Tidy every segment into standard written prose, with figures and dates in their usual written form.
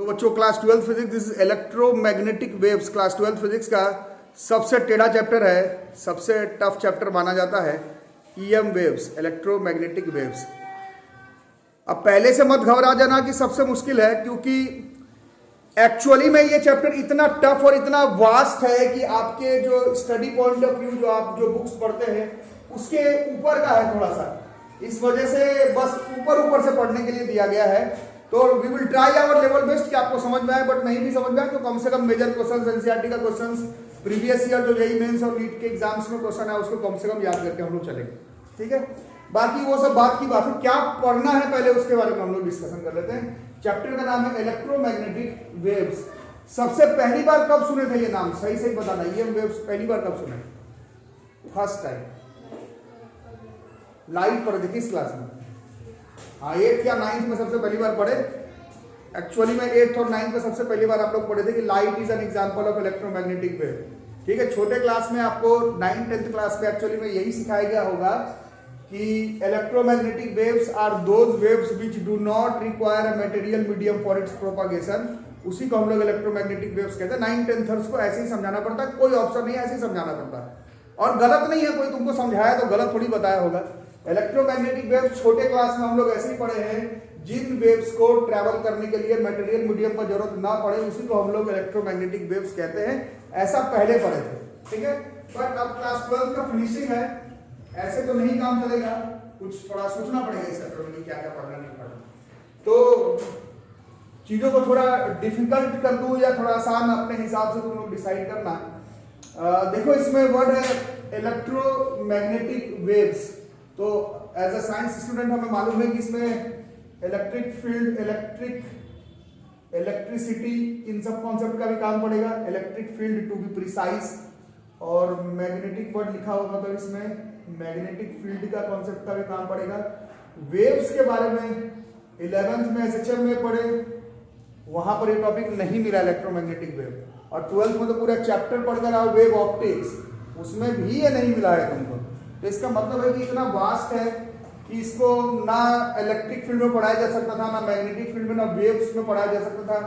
बच्चों class 12 physics, this is electromagnetic waves, class 12 physics का सबसे टेढ़ा चैप्टर है, सबसे टफ चैप्टर माना जाता है ईएम वेव्स, इलेक्ट्रोमैग्नेटिक वेव्स। अब पहले से मत घबरा जाना कि सबसे मुश्किल है, क्योंकि एक्चुअली में ये चैप्टर इतना टफ और इतना वास्ट है कि आपके जो स्टडी पॉइंट ऑफ व्यू, जो आप जो बुक्स पढ़ते हैं उसके ऊपर का है थोड़ा सा, इस वजह से बस ऊपर ऊपर से पढ़ने के लिए दिया गया है। तो we will try our level best कि आपको समझ में आए, बट नहीं भी समझ में आए तो कम से कम मेजर क्वेश्चंस, एनसीईआरटी का क्वेश्चंस, प्रीवियस ईयर जो जेईई मेंस और नीट के एग्जाम्स में क्वेश्चन है उसको कम से कम याद करके हम लोग चलेंगे, ठीक है। बाकी वो सब बात की बात है, क्या पढ़ना है पहले उसके बारे में हम लोग डिस्कशन कर लेते हैं। चैप्टर का नाम है इलेक्ट्रोमैग्नेटिक वेव्स। सबसे पहली बार कब सुने थे ये नाम, सही सही बताना, ईएम वेव्स पहली बार कब सुने? फर्स्ट टाइम लाइव पढ़े थे किस क्लास में? हाँ, 8th या 9th में सबसे पहली बार पढ़े। एक्चुअली में 8th और 9th में सबसे पहली बार आप लोग पढ़े थे कि light is an example of electromagnetic wave, ठीक है। छोटे क्लास में आपको 9th 10th क्लास में एक्चुअली में यही सिखाया गया होगा कि electromagnetic waves are those waves which do not require a material medium for its propagation. उसी को हम लोग इलेक्ट्रोमैग्नेटिक वेव्स कहते हैं। 9th 10th को ऐसे ही समझाना पड़ता है, कोई ऑप्शन नहीं है, ऐसे ही समझाना पड़ता है। और गलत नहीं है, कोई तुमको समझाया तो गलत थोड़ी बताया होगा। इलेक्ट्रोमैग्नेटिक वेव्स छोटे क्लास में हम लोग ऐसे ही पढ़े हैं, जिन वेव्स को ट्रैवल करने के लिए मटेरियल मीडियम पर जरूरत ना पड़े उसी को हम लोग इलेक्ट्रोमैग्नेटिक वेव्स कहते हैं, ऐसा पहले पढ़े थे, ठीक है। बट अब क्लास 12 का फिनिशिंग है, ऐसे तो नहीं काम चलेगा, कुछ थोड़ा सोचना पड़ेगा इस चैप्टर में क्या क्या पढ़ना नहीं पढ़ना। तो चीजों को थोड़ा डिफिकल्ट कर दूं या थोड़ा आसान, अपने हिसाब से तुम लोग डिसाइड करना। देखो इसमें वर्ड है इलेक्ट्रोमैग्नेटिक वेव्स, तो एज अ साइंस स्टूडेंट हमें मालूम है कि इसमें इलेक्ट्रिक फील्ड, इलेक्ट्रिसिटी, इन सब कॉन्सेप्ट का भी काम पड़ेगा। Electric field to be precise, और मैग्नेटिक वर्ड लिखा होगा तो इसमें मैग्नेटिक फील्ड का कॉन्सेप्ट का भी काम पड़ेगा। वेव्स के बारे में 11th में एसएचएम में पढ़े, वहां पर ये टॉपिक नहीं मिला इलेक्ट्रोमैग्नेटिक वेव, और 12th में तो पूरा चैप्टर पढ़कर आओ वेव ऑप्टिक्स, उसमें भी ये नहीं मिला है तुमको। तो इसका मतलब है कि इतना वास्ट है कि इसको ना इलेक्ट्रिक फील्ड में पढ़ाया जा सकता था, ना मैग्नेटिक फील्ड में, ना वेव्स में पढ़ाया जा सकता था।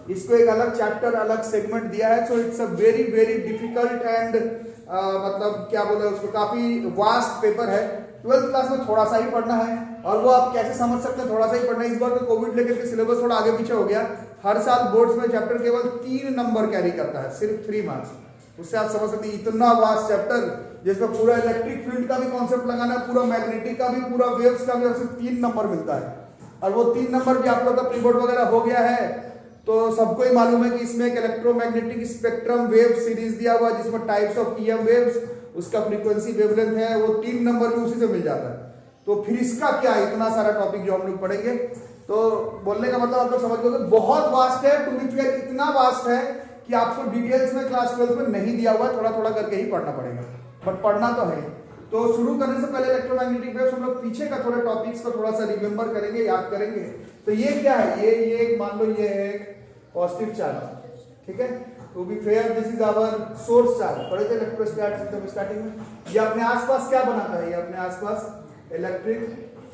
इसको एक अलग चैप्टर, अलग सेगमेंट दिया है। So it's a very very difficult and मतलब क्या बोले उसको, काफी वास्ट पेपर है। 12th क्लास में थोड़ा सा ही पढ़ना है, और वो आप कैसे समझ सकते हैं थोड़ा सा ही पढ़ना है। इस बार तो कोविड लेकर के सिलेबस थोड़ा आगे पीछे हो गया। हर साल बोर्ड्स में चैप्टर केवल 3 नंबर कैरी करता है, सिर्फ 3 मार्क्स। उससे आप समझ सकते हैं इतना वास्ट चैप्टर जिसमें पूरा इलेक्ट्रिक फील्ड का भी कॉन्सेप्ट लगाना है, पूरा मैग्नेटिक का भी, पूरा वेव्स का भी, और सिर्फ 3 नंबर मिलता है। और वो 3 नंबर भी आप लोग का प्री बोर्ड वगैरह हो गया है, तो सबको ही मालूम है कि इसमें एक इलेक्ट्रोमैग्नेटिक स्पेक्ट्रम वेव सीरीज दिया हुआ है जिसमें टाइप्स ऑफ ईएम वेव्स, उसका फ्रीक्वेंसी वेवलेंथ है, वो 3 नंबर भी उसी से मिल जाता है। तो फिर इसका क्या, इतना सारा टॉपिक जो हम लोग पढ़ेंगे, तो बोलने का मतलब आप लोग समझ गए बहुत वास्ट है। टू बी फेयर इतना वास्ट है कि आपको डिटेल्स में क्लास 12 में नहीं दिया हुआ, थोड़ा थोड़ा करके ही पढ़ना पड़ेगा, बट पढ़ना तो है। तो शुरू करने से पहले इलेक्ट्रोमैग्नेटिक वेव्स हम लोग पीछे का थोड़े टॉपिक्स को थोड़ा सा रिमेंबर करेंगे, याद करेंगे। तो ये क्या है, ये मान लो ये है एक पॉजिटिव चार्ज, ठीक है। To be fair this is our source charge, पढ़े थे इलेक्ट्रोस्टैटिक्स स्टार्टिंग में। ये अपने आसपास क्या बनाता है, ये अपने आसपास इलेक्ट्रिक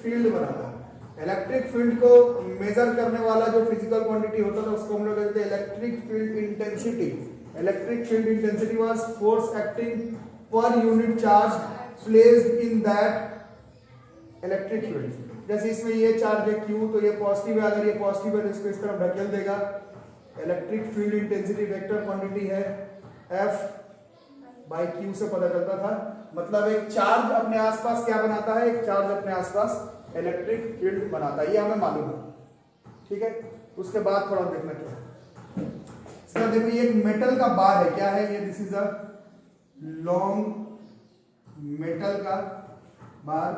फील्ड बनाता है। इलेक्ट्रिक फील्ड को मेजर करने वाला जो फिजिकल क्वांटिटी होता था उसको हम लोग कहते हैं electric field intensity. Electric field intensity was force acting per unit charge placed in that electric field. जैसे इसमें ये चार्ज है Q, तो ये पॉजिटिव है, अगर ये पॉजिटिव है तो इसको इस तरफ ढकेल देगा। Electric field intensity vector quantity है F/Q से पता चलता था। मतलब एक चार्ज अपने आसपास क्या बनाता है, एक चार्ज अपने आसपास इलेक्ट्रिक फील्ड बनाता है, ये हमें मालूम है, ठीक है। उसके बाद थोड़ा देखना चाहिए इसका। देखो ये एक मेटल का बार है, क्या है ये, this is a long metal का bar.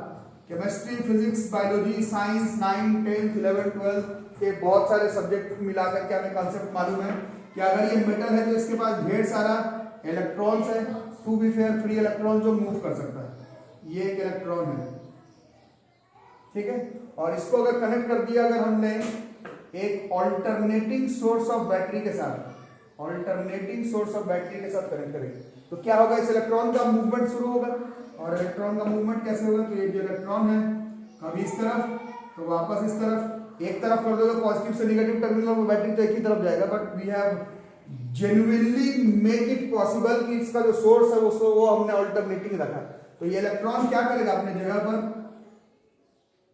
Chemistry, physics, biology, science 9, 10, 11, 12 के बहुत सारे सब्जेक्ट मिलाकर के हमें कंसेप्ट मालूम है कि अगर ये मेटल है तो इसके पास ढेर सारा इलेक्ट्रॉन्स है। To be fair free electron जो मूव कर सकता है, ये एक इलेक्ट्रॉन है, ठीक है। और इसको अगर कनेक्ट कर दिया अगर हमने एक ऑल्टरनेटिंग सोर्स ऑफ बैटरी के साथ, ऑल्टरनेटिंग सोर्स ऑफ बैटरी के साथ कनेक्ट करेंगे तो क्या होगा, इस इलेक्ट्रॉन का मूवमेंट शुरू होगा। और इलेक्ट्रॉन का मूवमेंट कैसे होगा, तो ये जो इलेक्ट्रॉन है कभी इस तरफ तो वापस इस तरफ, एक तरफ कर दोगे पॉजिटिव से नेगेटिव टर्मिनल में बैटरी तो एक ही तरफ जाएगा, but we have genuinely make it possible कि इसका जो सोर्स है वो हमने अल्टरनेटिंग रखा। तो ये इलेक्ट्रॉन क्या करेगा अपने जगह पर,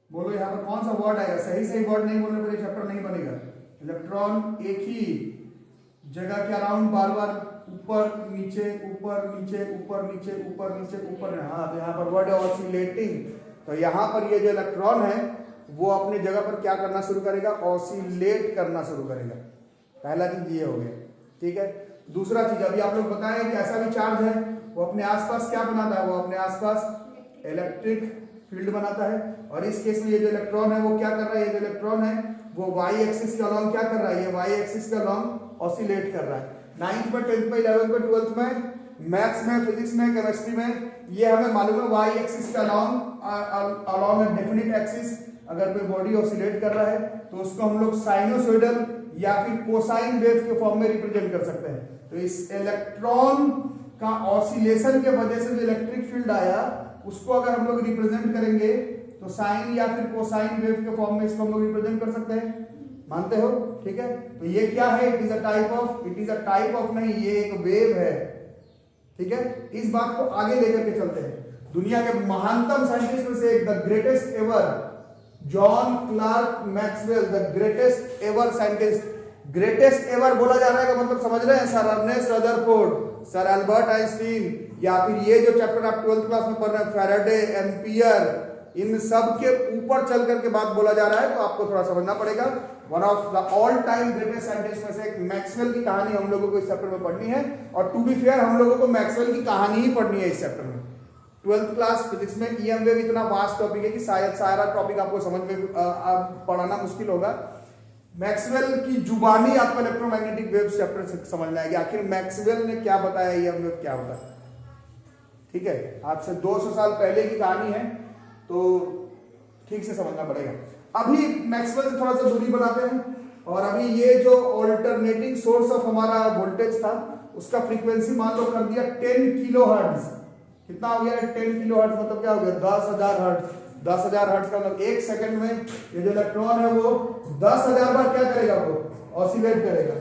बोलो यहाँ पर कौन सा वर्ड आएगा, सही वर्ड नहीं बोलने पर चैप्टर नहीं बनेगा। इलेक्ट्रॉन एक ही जगह के अराउंड बार बार ऊपर नीचे ऊपर नीचे ऊपर नीचे ऊपर नीचे ऊपर, हाँ तो यहाँ पर वर्ड है ऑसिलेटिंग। तो यहाँ पर ये जो इलेक्ट्रॉन है वो अपने जगह पर क्या करना शुरू करेगा, ऑसिलेट करना शुरू करेगा। पहला चीज ये हो गया, ठीक है। दूसरा चीज अभी आप लोग बताएं कि ऐसा भी चार्ज है वो अपने आसपास क्या बनाता है, वो अपने आसपास इलेक्ट्रिक फील्ड बनाता है। और इस केस में ये जो इलेक्ट्रॉन है वो क्या कर रहा है, ये जो इलेक्ट्रॉन है वो वाई एक्सिस के अलॉन्ग क्या कर रहा है, ये वाई एक्सिस के अलॉन्ग ऑसिलेट कर रहा है। 9th में 10th में 11th में 12th में मैथ्स में फिजिक्स में केमिस्ट्री में ये हमें मालूम है वाई एक्सिस के अलॉन्ग ए डेफिनिट एक्सिस अगर कोई बॉडी ऑसिलेट कर रहा है तो उसको हम लोग साइनोसॉइडल या फिर कोसाइन वेव के फॉर्म में रिप्रेजेंट कर सकते हैं। तो इस इलेक्ट्रॉन का ऑसिलेशन के वजह से जो इलेक्ट्रिक फील्ड आया उसको अगर हम लोग रिप्रेजेंट करेंगे तो साइन या फिर कोसाइन वेव के फॉर्म में इसको हम लोग रिप्रेजेंट कर सकते हैं, मानते हो, ठीक है। तो ये क्या है, it is a type of नहीं, ये एक वेव है, ठीक है। इस बात को आगे लेकर के चलते हैं। दुनिया के महानतम साइंटिस्ट में से एक, the greatest ever, John Clerk Maxwell, the greatest ever scientist. Greatest ever बोला जा रहा है का मतलब समझ रहे हैं, sir Ernest Rutherford, sir Albert Einstein, या फिर ये जो चैप्टर आप 12th क्लास में पढ़ रहे हैं फैराडे, एम्पियर, इन सब के ऊपर चल करके बात बोला जा रहा है। तो आपको थोड़ा समझना पड़ेगा। One of the all time greatest scientist में से एक मैक्सवेल की कहानी हम लोगों को इस चैप्टर में पढ़नी है। और टू बी फेयर हम लोगों को मैक्सवेल की कहानी ही पढ़नी है इस चैप्टर में। 12th क्लास फिजिक्स में ईएम वेव इतना वास्ट टॉपिक है कि शायद सारा टॉपिक आपको समझ में पढ़ाना मुश्किल होगा। मैक्सवेल की जुबानी आपको इलेक्ट्रोमैग्नेटिक वेव्स चैप्टर से समझना है कि आखिर मैक्सवेल ने क्या बताया, ईएम वेव क्या होता है, ठीक है। आपसे 200 साल पहले की कहानी है तो ठीक से समझना पड़ेगा। अभी मैक्सवेल से थोड़ा सा दूरी बनाते हैं और अभी ये जो ऑल्टरनेटिंग सोर्स ऑफ हमारा वोल्टेज था उसका फ्रीक्वेंसी मान लो कर दिया 10 किलो हर्ट्ज। कितना हो गया 10 किलो हर्ट्ज, मतलब क्या हो गया 10,000 हर्ट्ज। 10,000 हर्ट्ज का मतलब एक सेकंड में ये जो इलेक्ट्रॉन है वो 10,000 बार क्या करेगा, वो ऑसिलेट करेगा।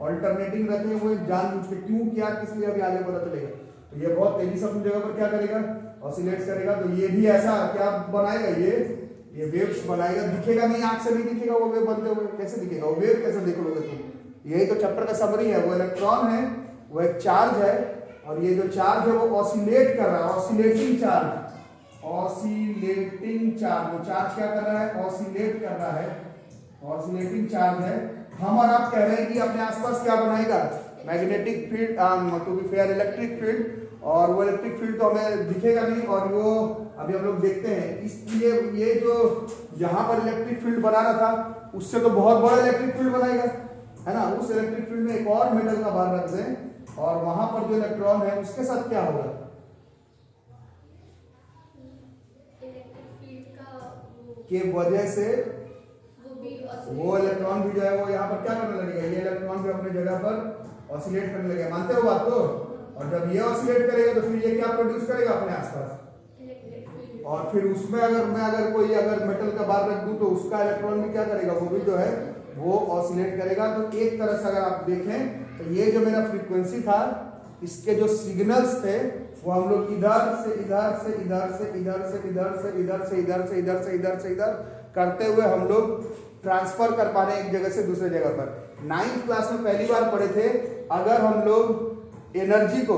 ऑल्टरनेटिंग रखे हुए जानबूझ के, क्यों क्या किस लिए अभी आगे पता चलेगा। तो ये बहुत तेजी से अपनी जगह पर क्या करेगा, ऑसिलेट करेगा। तो ये भी ऐसा क्या बनाएगा, ये वेव्स बनाएगा। दिखेगा नहीं, आंख से नहीं दिखेगा वो वेव बनते हुए, कैसे दिखेगा वो वेव, कैसे देख लोगे तुम। यही तो चैप्टर का समरी है। वो इलेक्ट्रॉन है, वो एक चार्ज है और ये जो चार्ज है वो ऑसिलेट कर रहा है, ऑसिलेटिंग चार्ज, ऑसिलेटिंग चार्ज। वो चार्ज क्या कर रहा है, ऑसिलेट कर रहा है, ऑसिलेटिंग चार्ज है। हम और आप कह रहे हैं कि अपने आसपास क्या बनाएगा, magnetic field, to be fair electric field. और वो इलेक्ट्रिक फील्ड तो हमें दिखेगा नहीं और वो अभी हम लोग देखते हैं। इसलिए ये जो यहाँ पर इलेक्ट्रिक फील्ड बना रहा था उससे तो बहुत बड़ा इलेक्ट्रिक फील्ड बनाएगा, है ना। उस इलेक्ट्रिक फील्ड में एक और मेटल का बार रख दें और वहां पर जो इलेक्ट्रॉन है उसके साथ क्या होगा, के वजह से वो इलेक्ट्रॉन भी जो है वो यहाँ पर क्या करने लगेगा, ये इलेक्ट्रॉन भी अपने जगह पर ऑसिलेट करने लगेगा। मानते हो बात को। और जब ये ऑसिलेट करेगा तो फिर ये क्या प्रोड्यूस करेगा अपने आसपास, और फिर उसमें अगर कोई मेटल का बार रख दूं तो उसका इलेक्ट्रॉन भी क्या करेगा, वो भी जो है वो ऑसिलेट करेगा। तो एक तरह से अगर आप देखें तो ये जो मेरा फ्रीक्वेंसी था इसके जो सिग्नल्स थे वो हम लोग इधर से इधर से इधर से इधर से इधर से इधर से इधर से इधर से इधर से इधर करते हुए हम लोग ट्रांसफर कर पा रहे हैं एक जगह से दूसरे जगह पर। 9th क्लास में पहली बार पढ़े थे, अगर हम लोग एनर्जी को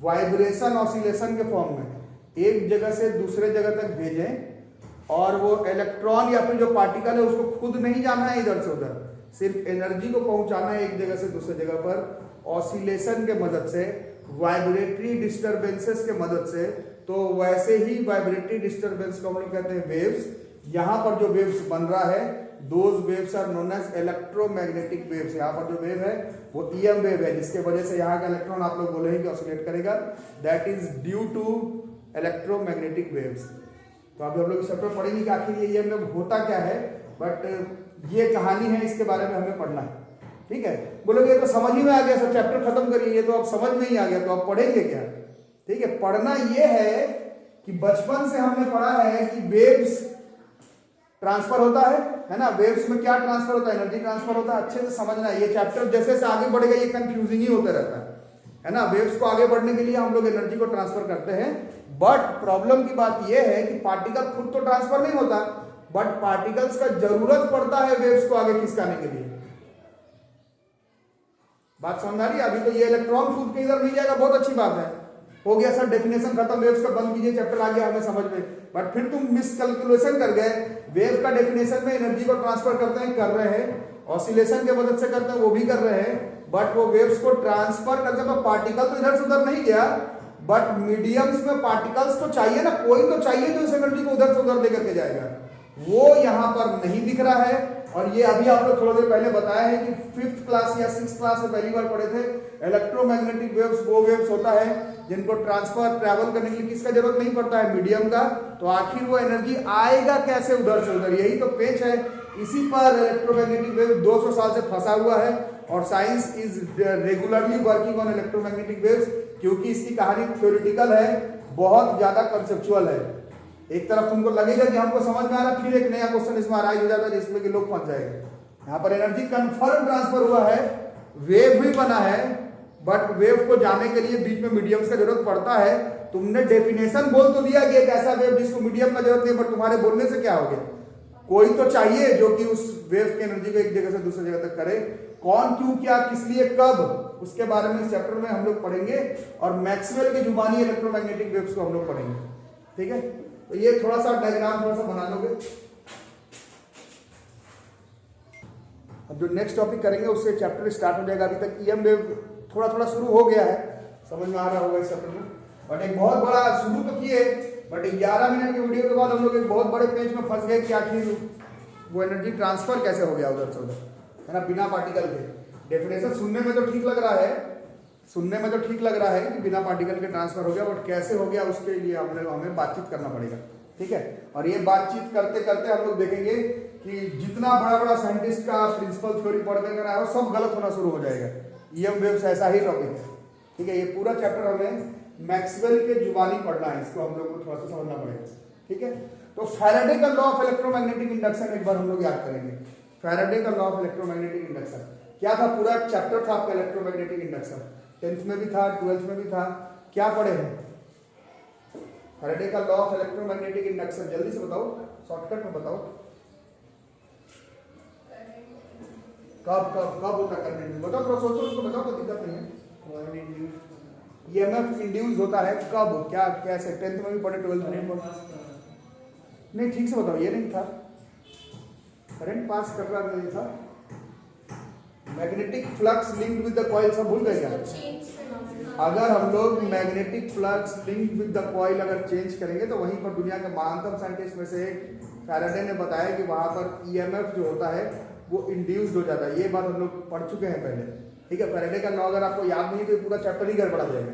वाइब्रेशन ऑसिलेशन के फॉर्म में एक जगह से दूसरे जगह तक भेजें और वो इलेक्ट्रॉन या फिर जो पार्टिकल है उसको खुद नहीं जाना है इधर से उधर, सिर्फ एनर्जी को पहुंचाना है एक जगह से दूसरे जगह पर ऑसिलेशन के मदद से, वाइब्रेटरी डिस्टरबेंसेस के मदद से। तो वैसे ही वाइब्रेटरी डिस्टरबेंस को हम लोग कहते हैं वेव्स। यहाँ पर जो वेव्स बन रहा है those waves are known as electromagnetic waves. यहाँ पर जो वेव है वो ईएम वेव है जिसके वजह से यहाँ का इलेक्ट्रॉन आप लोग बोले कि ऑसिलेट करेगा, that is due to electromagnetic waves. तो अभी हम लोग इस चैप्टर पढ़ेंगे कि आखिर ये ईएम वेव होता क्या है, बट ये कहानी है, इसके बारे में हमें पढ़ना है, ठीक है। बोलोगे ये तो समझ ही में आ गया, सब चैप्टर खत्म करिए, ये तो अब समझ में ही आ गया, तो अब पढ़ेंगे क्या, ठीक है। पढ़ना ये है कि बचपन से हमने पढ़ा है कि वेव्स ट्रांसफर होता है ना। वेव्स में क्या ट्रांसफर होता है, एनर्जी ट्रांसफर होता है। अच्छे से समझना है, ये चैप्टर जैसे जैसे आगे बढ़ेगा ये कंफ्यूजिंग ही होता रहता है ना। वेव्स को आगे बढ़ने के लिए हम लोग एनर्जी को ट्रांसफर करते हैं, बट प्रॉब्लम की बात यह है कि पार्टिकल खुद तो ट्रांसफर नहीं होता, बट पार्टिकल्स का जरूरत पड़ता है वेव्स को आगे खिसकाने के लिए। बात समझ आ रही है। अभी तो ये इलेक्ट्रॉन कूद के इधर नहीं जाएगा, बहुत अच्छी बात है, हो गया सर डेफिनेशन खत्म, वेव्स का बंद कीजिए, चैप्टर आ गया हमें समझ में। बट फिर तुम मिसकैलकुलेशन कर गए, वेव का डेफिनेशन में एनर्जी को ट्रांसफर करते हैं, कर रहे हैं, ऑसिलेशन के मदद से करते हैं, वो भी कर रहे हैं, बट वो वेव्स को ट्रांसफर करते हैं तो पार्टिकल तो इधर से उधर नहीं गया, बट मीडियम्स में पार्टिकल्स तो चाहिए ना, कोई तो चाहिए जो इस एनर्जी को उधर से उधर लेकर के जाएगा, वो यहां पर नहीं दिख रहा है। और ये अभी आप लोग थोड़ी देर पहले बताया है कि 5th क्लास या 6th क्लास में पहली बार पढ़े थे, इलेक्ट्रोमैग्नेटिक वेव्स वो वेव्स होता है जिनको ट्रांसफर ट्रैवल करने के लिए किसका जरूरत नहीं पड़ता है, मीडियम का। तो आखिर वो एनर्जी आएगा कैसे उधर से उधर, यही तो पेच है। इसी पर इलेक्ट्रोमैग्नेटिक वेव 200 साल से फंसा हुआ है और science is regularly working on electromagnetic waves, क्योंकि इसकी कहानी थ्योरेटिकल है, बहुत ज्यादा कंसेप्चुअल है। एक तरफ तुमको लगेगा कि हमको समझ में आ रहा, फिर एक नया क्वेश्चन इसमें अराइज हो जाता है जिसमें कि लोग फंस जाएंगे। यहाँ पर एनर्जी कंफर्म ट्रांसफर हुआ है, वेव भी बना है, बट वेव को जाने के लिए बीच में मीडियम्स का जरूरत पड़ता है। तुमने डेफिनेशन बोल तो दिया कि एक ऐसा वेव जिसको मीडियम का जरूरत नहीं, बट तुम्हारे बोलने से क्या हो गया, कोई तो चाहिए जो कि उस वेव की एनर्जी को एक जगह से दूसरी जगह तक करे। कौन, क्यों, क्या, किस लिए, कब, उसके बारे में इस चैप्टर में हम लोग पढ़ेंगे, और मैक्सवेल की जुबानी इलेक्ट्रोमैग्नेटिक वेव्स को हम लोग पढ़ेंगे। ठीक है, तो ये थोड़ा सा डायग्राम थोड़ा सा बना लोगे। अब जो नेक्स्ट टॉपिक करेंगे उससे चैप्टर स्टार्ट हो जाएगा। अभी तक ईएम वेव थोड़ा थोड़ा शुरू हो गया है, समझ में आ रहा होगा इस चैप्टर में, बट एक बहुत बड़ा शुरू तो किए, बट 11 मिनट के वीडियो के बाद हम लोग एक बहुत बड़े पेज में फंस गए कि आखिर वो एनर्जी ट्रांसफर कैसे हो गया उधर से उधर, है ना, बिना पार्टिकल के। डेफिनेशन सुनने में तो ठीक लग रहा है, सुनने में तो ठीक लग रहा है कि बिना पार्टिकल के ट्रांसफर हो गया, बट कैसे हो गया उसके लिए हमें बातचीत करना पड़ेगा। ठीक है, और ये बातचीत करते करते हम लोग देखेंगे कि जितना बड़ा बड़ा साइंटिस्ट का प्रिंसिपल थ्योरी पढ़ कर आया हो सब गलत होना शुरू हो जाएगा। ईएम वेव्स ऐसा ही टॉपिक है। ठीक है, ये पूरा चैप्टर हमें मैक्सवेल के जुबानी पढ़ना है, इसको हम लोग को थोड़ा सा समझना पड़ेगा। ठीक है, तो फैराडे का लॉ ऑफ इलेक्ट्रोमैग्नेटिक इंडक्शन एक बार हम लोग याद करेंगे। फैराडे का लॉ ऑफ इलेक्ट्रोमैग्नेटिक इंडक्शन क्या था, पूरा चैप्टर था आपका इलेक्ट्रोमैग्नेटिक इंडक्शन, 10th में भी था, 12th में भी था। क्या पढ़े हैं फैराडे का लॉ ऑफ इलेक्ट्रोमैग्नेटिक इंडक्शन, जल्दी से बताओ, शॉर्टकट में बताओ। कब कब कब होता करंट, बताओ थोड़ा सोचो, उसको बताओ, कोई दिक्कत नहीं है। ईएमएफ इंड्यूस होता है कब, क्या कैसे, 10th में भी पढ़े, 12th में भी नहीं, ठीक से बताओ। ये नहीं था, करंट पास कर रहा नहीं था, magnetic flux linked with the coil, सब भूल गए क्या? अगर हम लोग magnetic flux linked with the coil अगर चेंज करेंगे तो वहीं पर दुनिया के महानतम साइंटिस्ट में से फैराडे ने बताया कि वहां पर ईएमएफ जो होता है वो इंड्यूस्ड हो जाता है। ये बात हम लोग पढ़ चुके हैं पहले। ठीक है, फैराडे का लॉ अगर आपको याद नहीं तो ये पूरा चैप्टर ही गड़बड़ा जाएगा।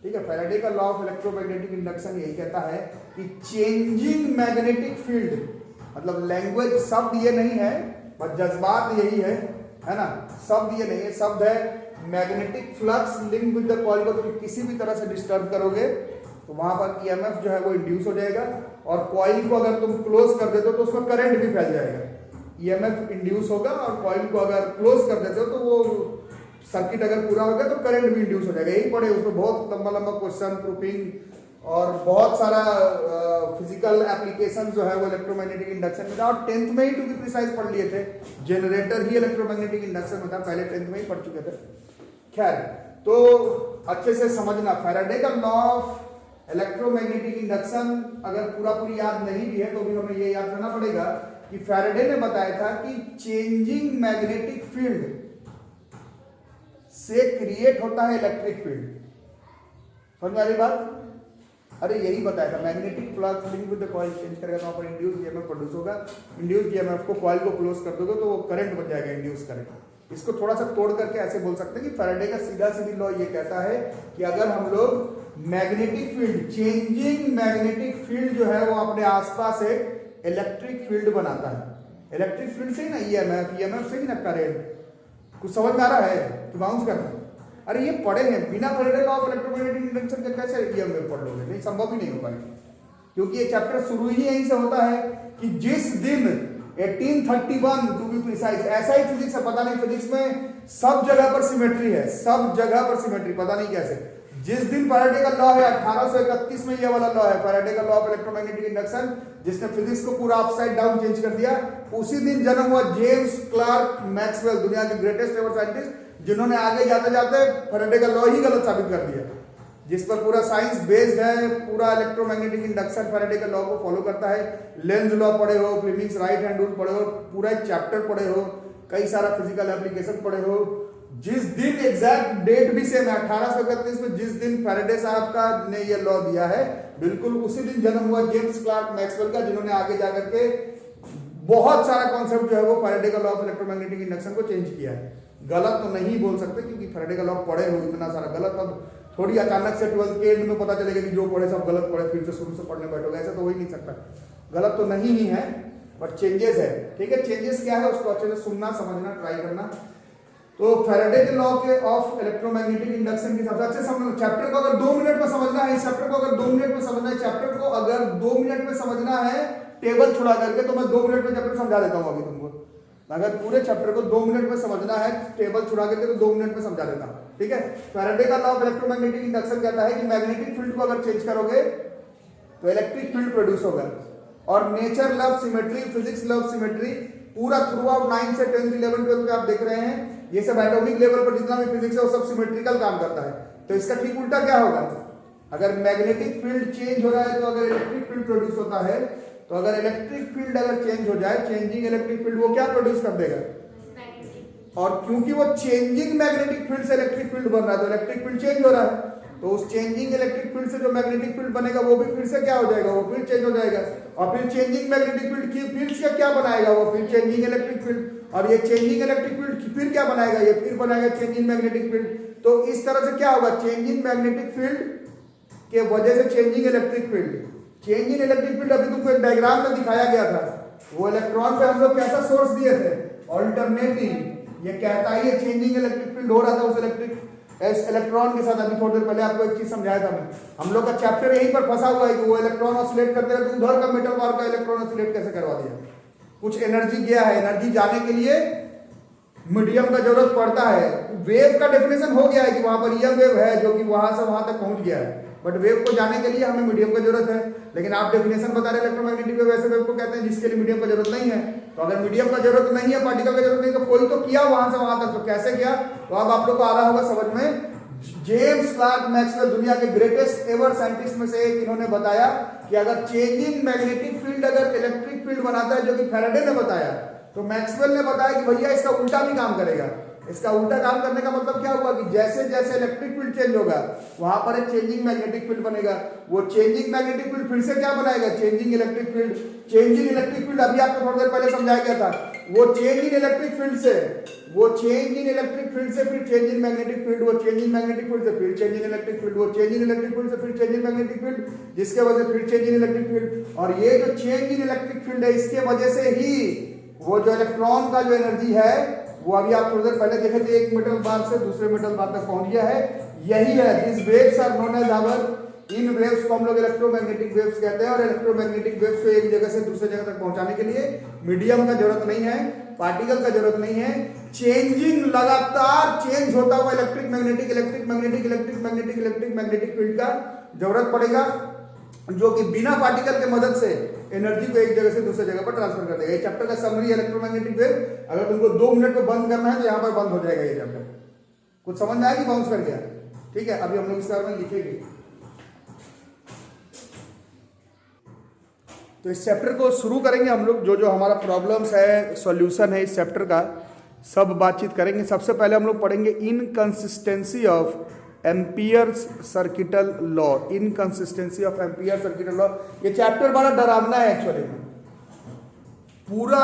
ठीक है, फैराडे का लॉ ऑफ इलेक्ट्रोमैग्नेटिक इंडक्शन यही कहता है कि चेंजिंग मैग्नेटिक फील्ड, मतलब लैंग्वेज शब्द ये नहीं है, बस जज्बात यही है ना, शब्द ये नहीं है, शब्द है magnetic flux link with the coil को तुम किसी भी तरह से डिस्टर्ब करोगे तो वहां पर ईएमएफ जो है वो इंड्यूस हो जाएगा, और कॉइल को अगर तुम क्लोज कर देते हो तो उसमें करंट भी फैल जाएगा। ईएमएफ इंड्यूस होगा और कॉइल को अगर क्लोज कर देते हो तो वो सर्किट अगर पूरा हो गया तो करंट भी इंड्यूस हो जाएगा। यही पढ़े, उसमें बहुत लंबा लंबा क्वेश्चन, प्रूफिंग और बहुत सारा फिजिकल एप्लीकेशन जो है वो इलेक्ट्रोमैग्नेटिक इंडक्शन में था, और 10th में ही टू बी प्रिसाइज पढ़ लिए थे। जनरेटर ही इलेक्ट्रोमैग्नेटिक इंडक्शन में था, पहले 10th में ही पढ़ चुके थे। खैर, तो अच्छे से समझना, फैराडे का लॉ ऑफ इलेक्ट्रोमैग्नेटिक इंडक्शन अगर पूरा पूरी याद नहीं भी है तो भी हमें ये याद करना पड़ेगा कि फैराडे ने बताया था कि चेंजिंग मैग्नेटिक फील्ड से क्रिएट होता है इलेक्ट्रिक फील्ड। समझ में आ रही बात? अरे यही बताया था, magnetic flux link with the coil change करेगा तो वहां पर इंड्यूस ईएमएफ प्रोड्यूस होगा। इंड्यूस ईएमएफ को कॉइल को क्लोज कर दोगे तो वो करंट बन जाएगा, इंड्यूस करंट। इसको थोड़ा सा तोड़ करके ऐसे बोल सकते हैं कि फैराडे का सीधा सीधी लॉ ये कहता है कि अगर हम लोग magnetic field, changing magnetic field जो है वो अपने आसपास एक इलेक्ट्रिक फील्ड बनाता है। इलेक्ट्रिक फील्ड से ही ना ईएमएफ, ईएमएफ से ही ना करंट। कुछ समझ में आ रहा है कि बाउंस करना? अरे ये पढ़े हैं, बिना Faraday law of electromagnetic induction के कैसे ईएमएफ पढ़ लोगे? नहीं, संभव ही नहीं हो पाएगा। क्योंकि ये चैप्टर शुरू ही यहीं से होता है कि जिस दिन 1831 टू बी प्रिसाइज, ऐसा ही फिजिक्स है, पता नहीं फिजिक्स में सब जगह पर सिमेट्री है, सब जगह पर सिमेट्री, पता नहीं कैसे। जिस दिन फैराडे का लॉ है 1831 में, ये वाला लॉ है फैराडे का लॉ ऑफ इलेक्ट्रोमैग्नेटिक इंडक्शन, जिसने फिजिक्स को पूरा अपसाइड डाउन चेंज कर दिया, उसी दिन जन्म हुआ जेम्स क्लार्क मैक्सवेल, दुनिया के ग्रेटेस्ट एवर साइंटिस्ट, जिन्होंने आगे जाते जाते फैराडे का लॉ ही गलत साबित कर दिया, जिस पर पूरा साइंस बेस्ड है। पूरा इलेक्ट्रोमैग्नेटिक इंडक्शन फैराडे के लॉ को फॉलो करता है। लेंज लॉ पढ़े हो, फ्लेमिंग्स राइट हैंड रूल पढ़े हो, पूरा एक चैप्टर पढ़े हो, कई सारा फिजिकल एप्लीकेशन पढ़े हो। जिस दिन एग्जैक्ट डेट भी सेम है 1831 में, जिस दिन फैराडे साहब का ने ये लॉ दिया है, बिल्कुल उसी दिन जन्म हुआ जेम्स क्लार्क मैक्सवेल का, जिन्होंने आगे जाकर के बहुत सारा कॉन्सेप्ट जो है वो फैराडे का लॉ ऑफ इलेक्ट्रोमैग्नेटिक इंडक्शन को चेंज किया है। गलत तो नहीं बोल सकते क्योंकि फैराडे का लॉ पढ़े हो इतना सारा, गलत अब थोड़ी अचानक से 12th के एंड में पता चलेगा कि जो पढ़े सब गलत पढ़े, फिर से शुरू से पढ़ने बैठोगे, ऐसा तो हो ही नहीं सकता। गलत तो नहीं ही है, बट चेंजेस है। ठीक है, चेंजेस क्या है उसको अच्छे से सुनना, समझना, ट्राई करना। तो फैराडे के लॉ के ऑफ इलेक्ट्रोमैग्नेटिक इंडक्शन के हिसाब से अच्छे समझ, चैप्टर को अगर 2 मिनट में समझना है, चैप्टर को अगर 2 मिनट में समझना है, चैप्टर को अगर 2 मिनट में समझना है टेबल छुड़ा करके, तो मैं 2 मिनट में चैप्टर समझा देता हूँ अभी तुमको। अगर पूरे चैप्टर को 2 मिनट में समझना है टेबल छुड़ा करके, तो 2 मिनट में समझा देता हूँ। ठीक है, फैराडे का लॉ ऑफ इलेक्ट्रोमैग्नेटिक इंडक्शन कहता है कि मैग्नेटिक फील्ड को अगर चेंज करोगे तो इलेक्ट्रिक फील्ड प्रोड्यूस होगा। और nature love symmetry, physics love symmetry, पूरा थ्रू आउट 9 से 10th 11th 12th पे आप देख रहे हैं, ये सब एटॉमिक लेवल पर जितना भी फिजिक्स है वो सब सिमेट्रिकल काम करता है। तो इसका ठीक उल्टा क्या होगा, अगर मैग्नेटिक फील्ड चेंज हो रहा है तो अगर इलेक्ट्रिक फील्ड प्रोड्यूस होता है, तो अगर इलेक्ट्रिक फील्ड अगर चेंज हो जाए, चेंजिंग इलेक्ट्रिक फील्ड, वो क्या प्रोड्यूस कर देगा, और क्योंकि वो चेंजिंग मैग्नेटिक फील्ड से इलेक्ट्रिक फील्ड बन रहा है, तो इलेक्ट्रिक फील्ड चेंज हो रहा है, तो उस चेंजिंग इलेक्ट्रिक फील्ड से जो मैग्नेटिक फील्ड बनेगा वो भी फिर से क्या हो जाएगा, वो फिर चेंज हो जाएगा, और फिर चेंजिंग मैग्नेटिक फील्ड की फील्ड से क्या बनाएगा, वो फिर चेंजिंग इलेक्ट्रिक फील्ड, और ये चेंजिंग इलेक्ट्रिक फील्ड फिर क्या बनाएगा, ये फिर बनाएगा चेंजिंग मैग्नेटिक फील्ड। तो इस तरह से क्या होगा, चेंजिंग मैग्नेटिक फील्ड के वजह से changing electric field, changing electric field अभी तुमको एक डायग्राम में दिखाया गया था, वो इलेक्ट्रॉन पे हम लोग कैसा सोर्स दिए थे, ऑल्टरनेटिंग। ये कहता ही है चेंजिंग इलेक्ट्रिक फील्ड हो रहा था उस इलेक्ट्रॉन के साथ। अभी थोड़ी देर पहले आपको एक चीज समझाया था मैं, हम लोग का चैप्टर यहीं पर फंसा हुआ है कि वो इलेक्ट्रॉन ऑसिलेट करते रहे, तो उधर का मेटल बार का इलेक्ट्रॉन ऑसिलेट कैसे करवा दिया, कुछ एनर्जी गया है, एनर्जी जाने के लिए मीडियम का जरूरत पड़ता है। वेव का डेफिनेशन हो गया है कि वहां पर ईएम वेव है जो कि वहां से वहां तक पहुंच गया है, बट वेव को जाने के लिए हमें मीडियम का जरूरत है। लेकिन आप डेफिनेशन बता रहे इलेक्ट्रोमैग्नेटिक वेव, ऐसे वेव को कहते हैं जिसके लिए मीडियम का जरूरत नहीं है। तो अगर मीडियम का जरूरत नहीं है, पार्टिकल का जरूरत नहीं, तो कोई तो किया वहां से वहां तक, तो कैसे किया, तो अब आप लोग को आ रहा होगा समझ में। जेम्स क्लार्क मैक्सवेल दुनिया के ग्रेटेस्ट एवर साइंटिस्ट में से एक, इन्होंने बताया कि अगर चेंजिंग मैग्नेटिक फील्ड अगर इलेक्ट्रिक फील्ड बनाता है, जो कि फैराडे ने बताया, तो मैक्सवेल ने बताया कि भैया इसका उल्टा भी काम करेगा। इसका उल्टा काम करने का मतलब क्या हुआ कि जैसे जैसे इलेक्ट्रिक फील्ड चेंज होगा वहां पर एक चेंजिंग मैग्नेटिक फील्ड बनेगा, वो चेंजिंग मैग्नेटिक फील्ड फिर से क्या बनाएगा, changing electric field. Changing electric field अभी आपको थोड़ी देर पहले समझाया गया था, वो चेंज इन इलेक्ट्रिक फील्ड से, वो चेंज इन इलेक्ट्रिक फील्ड से फिर चेंज इन मैग्नेटिक फील्ड, वो चेंज इन मैग्नेटिक फील्ड से फिर चेंज इन इलेक्ट्रिक फील्ड, वो चेंज इन इलेक्ट्रिक फील्ड से फिर चेंज इन मैग्नेटिक फील्ड, जिसके वजह से फिर चेंज इन इलेक्ट्रिक फील्ड। और ये जो चेंज इन इलेक्ट्रिक फील्ड है, इसके वजह से ही वो जो इलेक्ट्रॉन का जो एनर्जी है, वो अभी आप थोड़ी देर पहले देखे थे, एक मेटल बार से दूसरे मेटल बार तक पहुंच गया है। यही है, this waves are known as our, इन वेव्स को हम लोग इलेक्ट्रोमैग्नेटिक वेव्स कहते हैं। और इलेक्ट्रोमैग्नेटिक वेव्स को एक जगह से दूसरे जगह तक पहुंचाने के लिए मीडियम का जरूरत नहीं है, पार्टिकल का जरूरत नहीं है। चेंजिंग, लगातार चेंज होता हुआ electric magnetic electric magnetic electric magnetic electric magnetic field का जरूरत पड़ेगा, जो कि बिना पार्टिकल के मदद से एनर्जी को एक जगह से दूसरे जगह पर ट्रांसफर कर देगा। ये चैप्टर का समरी इलेक्ट्रोमैग्नेटिक वेव, अगर तुमको 2 मिनट में बंद करना है तो यहां पर बंद हो जाएगा ये चैप्टर। कुछ समझ में आया कि बाउंस कर गया? ठीक है, अभी हम लोग इस बारे में लिखेंगे। तो इस चैप्टर को शुरू करेंगे हम लोग, जो जो हमारा प्रॉब्लम्स है, सॉल्यूशन है इस चैप्टर का, सब बातचीत करेंगे। सबसे पहले हम लोग पढ़ेंगे inconsistency of amperes circuital law, inconsistency of ampere circuital law. ये चैप्टर बड़ा डरावना है एक्चुअली में। पूरा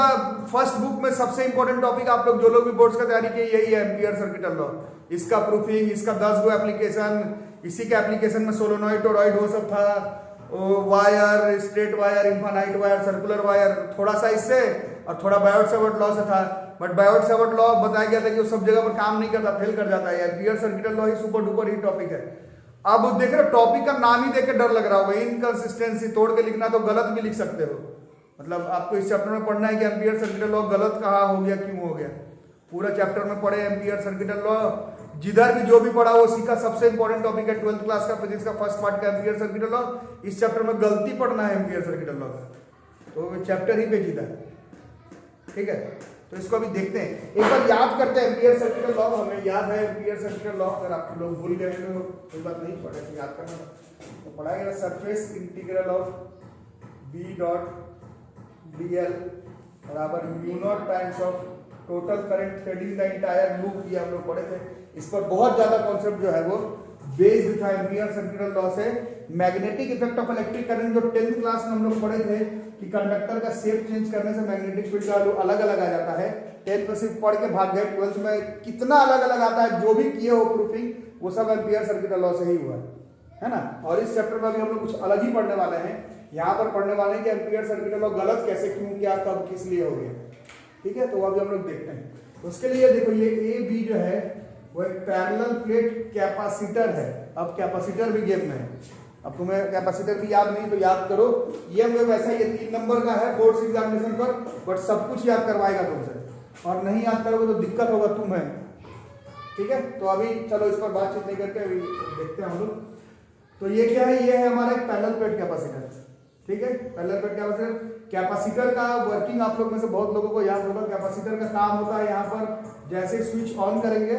फर्स्ट बुक में सबसे इंपॉर्टेंट टॉपिक आप लोग जो लोग भी बोर्ड्स का तैयारी किए, यही है एम्पियर सर्किटल लॉ। इसका प्रूफिंग, इसका 10 गो एप्लीकेशन, इसी के एप्लीकेशन में सोलोनॉइड टोरॉइड वो सब था, wire, straight wire, infinite wire, circular wire, थोड़ा सा इससे और थोड़ा बायोट-सावर्ट लॉ से था। बट बायोट-सावर्ट लॉ बताया गया था कि वो सब जगह पर काम नहीं करता, फेल कर जाता है। एम्पियर सर्किटल लॉ ही सुपर डुपर ही टॉपिक है। अब देख रहे टॉपिक का नाम ही देख के डर लग रहा होगा, इनकंसिस्टेंसी तोड़ के लिखना तो गलत भी लिख सकते हो। मतलब आपको इस चैप्टर में पढ़ना है कि एम्पियर सर्किटल लॉ गलत कहाँ हो गया, क्यों हो गया। पूरा चैप्टर में पढ़े एम्पियर सर्किटल लॉ, जिधर भी जो भी पढ़ा वो सीखा। सबसे इंपॉर्टेंट टॉपिक है 12th क्लास का फिजिक्स का फर्स्ट पार्ट का एम्पियर सर्किटल लॉ। इस चैप्टर में गलती पढ़ना है एम्पियर सर्किटल लॉ का, तो चैप्टर ही पे जीता है। ठीक है, तो इसको अभी देखते हैं, एक बार याद करते हैं एम्पियर सर्किटल लॉ। हमें याद है एम्पियर सर्किटल लॉ, अगर आप लोग भूल गए तो कोई बात नहीं, पढ़े तो याद करना। तो पढ़ाएगा surface integral of B dot dl बराबर mu naught times of total current threading the entire loop, ये हम लोग पढ़े थे। इस पर बहुत ज्यादा कॉन्सेप्ट जो है वो बेस्ड था एम्पियर सर्किटल लॉ से। Magnetic effect of electric current जो 10th क्लास में हम लोग पढ़े थे कि कंडक्टर का शेप चेंज करने से मैग्नेटिक फील्ड का वैल्यू अलग अलग आ जाता है। 10th में सिर्फ पढ़ के भाग गए, 12th में कितना अलग अलग आता है, जो भी किए हो प्रूफिंग वो सब एम्पियर सर्किटल लॉ से ही हुआ है ना। और इस चैप्टर में भी हम लोग कुछ अलग ही पढ़ने वाले हैं। यहाँ पर पढ़ने वाले हैं कि एम्पियर सर्किटल लॉ गलत कैसे, क्यों, क्या, कब, किस लिए हो गया। ठीक है, तो अभी हम लोग देखते हैं। उसके लिए देखो ये ए बी जो है वो एक पैरेलल प्लेट कैपेसिटर है। अब कैपेसिटर भी गेम में है। अब तुम्हें कैपेसिटर भी याद नहीं तो याद करो, ये हमें वैसा ये 3 नंबर का है बोर्ड एग्जामिनेशन पर, बट सब कुछ याद करवाएगा तुमसे, और नहीं याद करोगे तो दिक्कत होगा तुम्हें। ठीक है, तो अभी चलो इस पर बातचीत नहीं करके अभी देखते हैं हम लोग। तो ये क्या है, ये है हमारा एक पैरेलल प्लेट कैपेसिटर। ठीक है, पैरेलल प्लेट कैपेसिटर। कैपेसिटर का वर्किंग आप लोग में से बहुत लोगों को याद होगा। कैपेसिटर का काम होता है, यहाँ पर जैसे स्विच ऑन करेंगे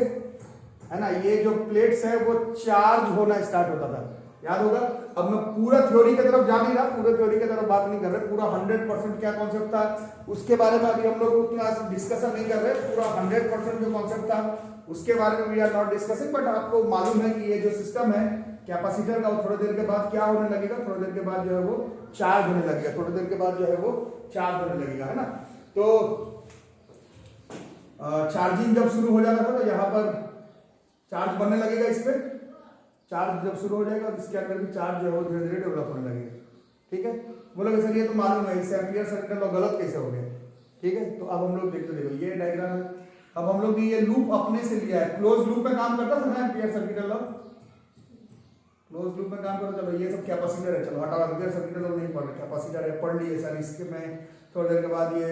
है ना, ये जो प्लेट्स है वो चार्ज होना स्टार्ट होता था, याद होगा। अब मैं पूरा थ्योरी की तरफ जा नहीं रहा, पूरे थ्योरी की तरफ बात नहीं कर रहे, पूरा 100% क्या कॉन्सेप्ट था उसके बारे में अभी हम लोग उतना डिस्कशन नहीं कर रहे। पूरा 100% जो कॉन्सेप्ट था उसके बारे में we are not discussing, but आपको मालूम है कि ये जो सिस्टम है कैपेसिटर का, वो थोड़ी देर के बाद क्या होने लगेगा, थोड़ी देर के बाद जो है वो चार्ज होने लगेगा, थोड़ी देर के बाद जो है वो चार्ज होने लगेगा, है ना। तो चार्जिंग जब शुरू हो जाता था तो यहाँ पर चार्ज बनने लगेगा, इस पे चार्ज जब शुरू हो जाएगा तो इसके अंदर भी चार्ज जो है वो धीरे धीरे डेवलप होने लगेगा। ठीक है, बोलोगे सर ये तो मालूम है, इससे एम्पियर सर्किटल लॉ गलत कैसे हो गया। ठीक है, तो अब हम लोग देखते, देखो ये डायग्राम है। अब हम लोग ने ये लूप अपने से लिया है, क्लोज लूप में काम करता था ना ampere circuital law, close loop में काम करता। चलो ये सब कैपेसिटर है, चलो हटाओ, एम्पियर सर्किटल लॉ नहीं पढ़ रहे, कैपेसिटर है पढ़ लिए सर। इसके में थोड़ी देर के बाद ये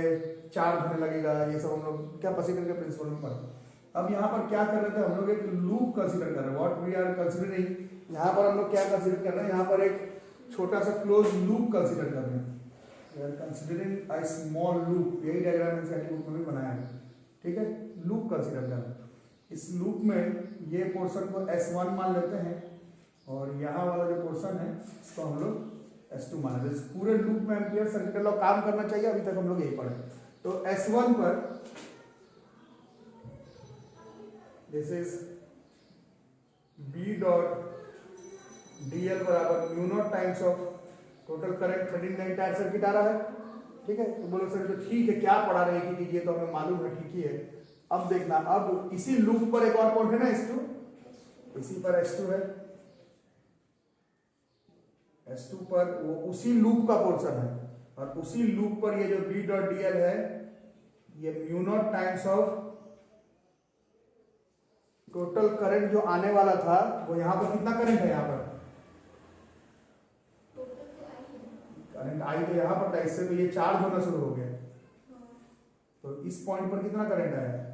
चार्ज होने लगेगा, ये सब हम लोग कैपेसिटर के प्रिंसिपल में पढ़े। अब यहाँ पर क्या कर रहे थे हम लोग, एक लूप कंसीडर कर रहे हैं। व्हाट वी आर कंसीडरिंग, यहाँ पर हम लोग क्या कंसीडर कर रहे हैं, यहाँ पर एक छोटा सा क्लोज लूप कंसीडर कर रहे हैं। We are considering a small loop, यही डायग्राम एनसीईआरटी बुक में भी बनाया है। ठीक है, लूप कंसीडर कर रहे हैं। इस लूप में ये पोर्शन को S1 मान लेते हैं, और यहाँ वाला जो पोर्शन है इसको हम लोग S2 मान लेते हैं। पूरे लूप में एम्पियर सर्किटल लॉ काम करना चाहिए, अभी तक हम लोग यही पढ़े। तो S1 पर this is B dot dl बराबर mu naught times of total current threading the entire circuit आ रहा है। ठीक है, तो बोलो सर तो ठीक है, क्या पढ़ा रहे हैं कि ये तो हमें मालूम है, ठीक ही है। अब देखना, अब इसी लूप पर एक और पॉइंट है ना S2, इसी पर S2 है, S2 पर वो उसी लूप का पोर्शन है, और उसी लूप पर ये जो B डॉट dl है ये mu naught times of total current जो आने वाला था वो यहाँ पर कितना करंट है, यहाँ पर करंट आई तो यहाँ पर था, इससे तो ये चार्ज होना शुरू हो गया। तो इस पॉइंट पर कितना करंट आया है,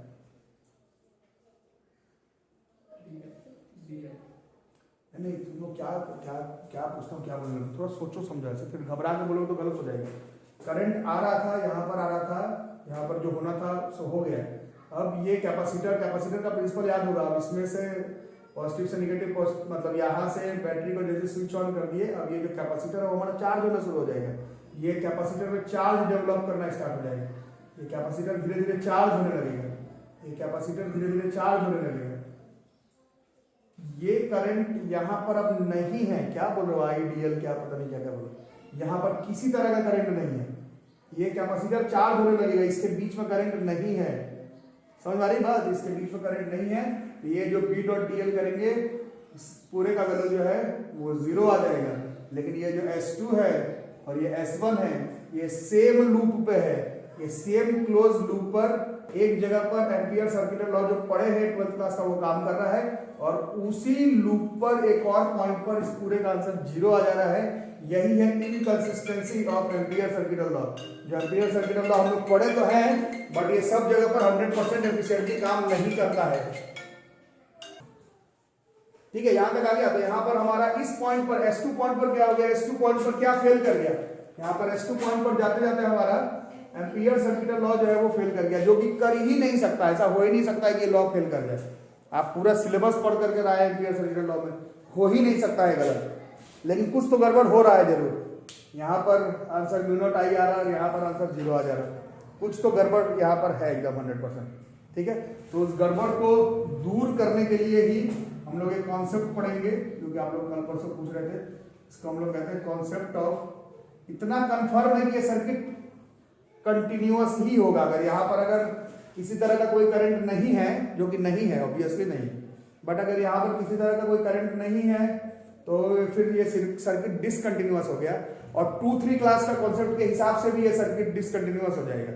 नहीं तुम लोग क्या क्या क्या पूछता हूँ, क्या बोल रहे हो, थोड़ा सोचो समझो, ऐसे फिर घबरा के बोलोगे तो गलत हो जाएगा। करंट आ रहा था, यहाँ पर आ रहा था, यहाँ पर जो होना था सो हो गया। अब ये कैपेसिटर का प्रिंसिपल याद होगा। अब इसमें से पॉजिटिव से निगेटिव, मतलब यहाँ से बैटरी को जैसे स्विच ऑन कर दिए, अब ये जो कैपेसिटर है वो हमारा चार्ज होना शुरू हो जाएगा। ये कैपेसिटर में चार्ज डेवलप करना स्टार्ट हो जाएगा। ये कैपेसिटर धीरे धीरे चार्ज होने लगेगा, ये कैपेसिटर धीरे धीरे चार्ज होने लगेगा। ये करंट यहाँ पर अब नहीं है, क्या बोल रहे हो आईडीएल, क्या पता नहीं क्या क्या बोलो, यहाँ पर किसी तरह का करंट नहीं है। ये कैपेसिटर चार्ज होने लगेगा, इसके बीच में करंट नहीं है, समझ आ रही बात, इसके बीच में करंट नहीं है। ये जो B डॉट dl करेंगे पूरे का वैल्यू जो है वो 0 आ जाएगा, लेकिन ये जो S2 है और ये S1 है ये सेम लूप पे है, ये सेम क्लोज लूप पर एक जगह पर एम्पियर सर्कुलर लॉ जो पढ़े हैं 12th क्लास का वो काम कर रहा है, और उसी लूप पर एक और पॉइंट पर इस पूरे का आंसर 0 आ जा रहा है। यही है inconsistency of ampere circular law. जो एम्पियर सर्कुलर लॉ हम लोग पढ़े तो हैं, बट ये सब जगह पर 100% एफिशिएंटली काम नहीं करता है। ठीक है, यहां तक आ गया। तो यहां पर हमारा इस पॉइंट पर S2 पॉइंट पर क्या हो गया, S2 पॉइंट पर क्या फेल कर गया, यहां पर S2 पॉइंट पर जाते जाते हमारा एम्पियर सर्कुलर लॉ जो है वो फेल कर गया, जो कि कर ही नहीं सकता, ऐसा हो ही नहीं सकता है कि लॉ फेल कर जाए। आप पूरा सिलेबस पढ़ करके रहा है एम्पियर सर्कुलर लॉ में, हो ही नहीं सकता है गलत, लेकिन कुछ तो गड़बड़ हो रहा है जरूर। यहाँ पर आंसर म्यू नॉट आई आ रहा है, यहाँ पर आंसर 0 आ जा रहा है, कुछ तो गड़बड़ यहाँ पर है एकदम 100%। ठीक है, तो उस गड़बड़ को दूर करने के लिए ही हम लोग एक कॉन्सेप्ट पढ़ेंगे, क्योंकि आप लोग कल परसों पूछ रहे थे, इसको हम लोग कहते हैं कॉन्सेप्ट ऑफ, इतना कंफर्म है कि ये सर्किट कंटिन्यूअस ही होगा। अगर यहाँ पर अगर किसी तरह का कोई करंट नहीं है, जो कि नहीं है ऑब्वियसली नहीं, बट अगर यहाँ पर किसी तरह का कोई करंट नहीं है तो फिर ये सर्किट डिसकंटिन्यूअस हो गया, और 2-3 क्लास का कॉन्सेप्ट के हिसाब से भी ये सर्किट डिसकंटिन्यूअस हो जाएगा,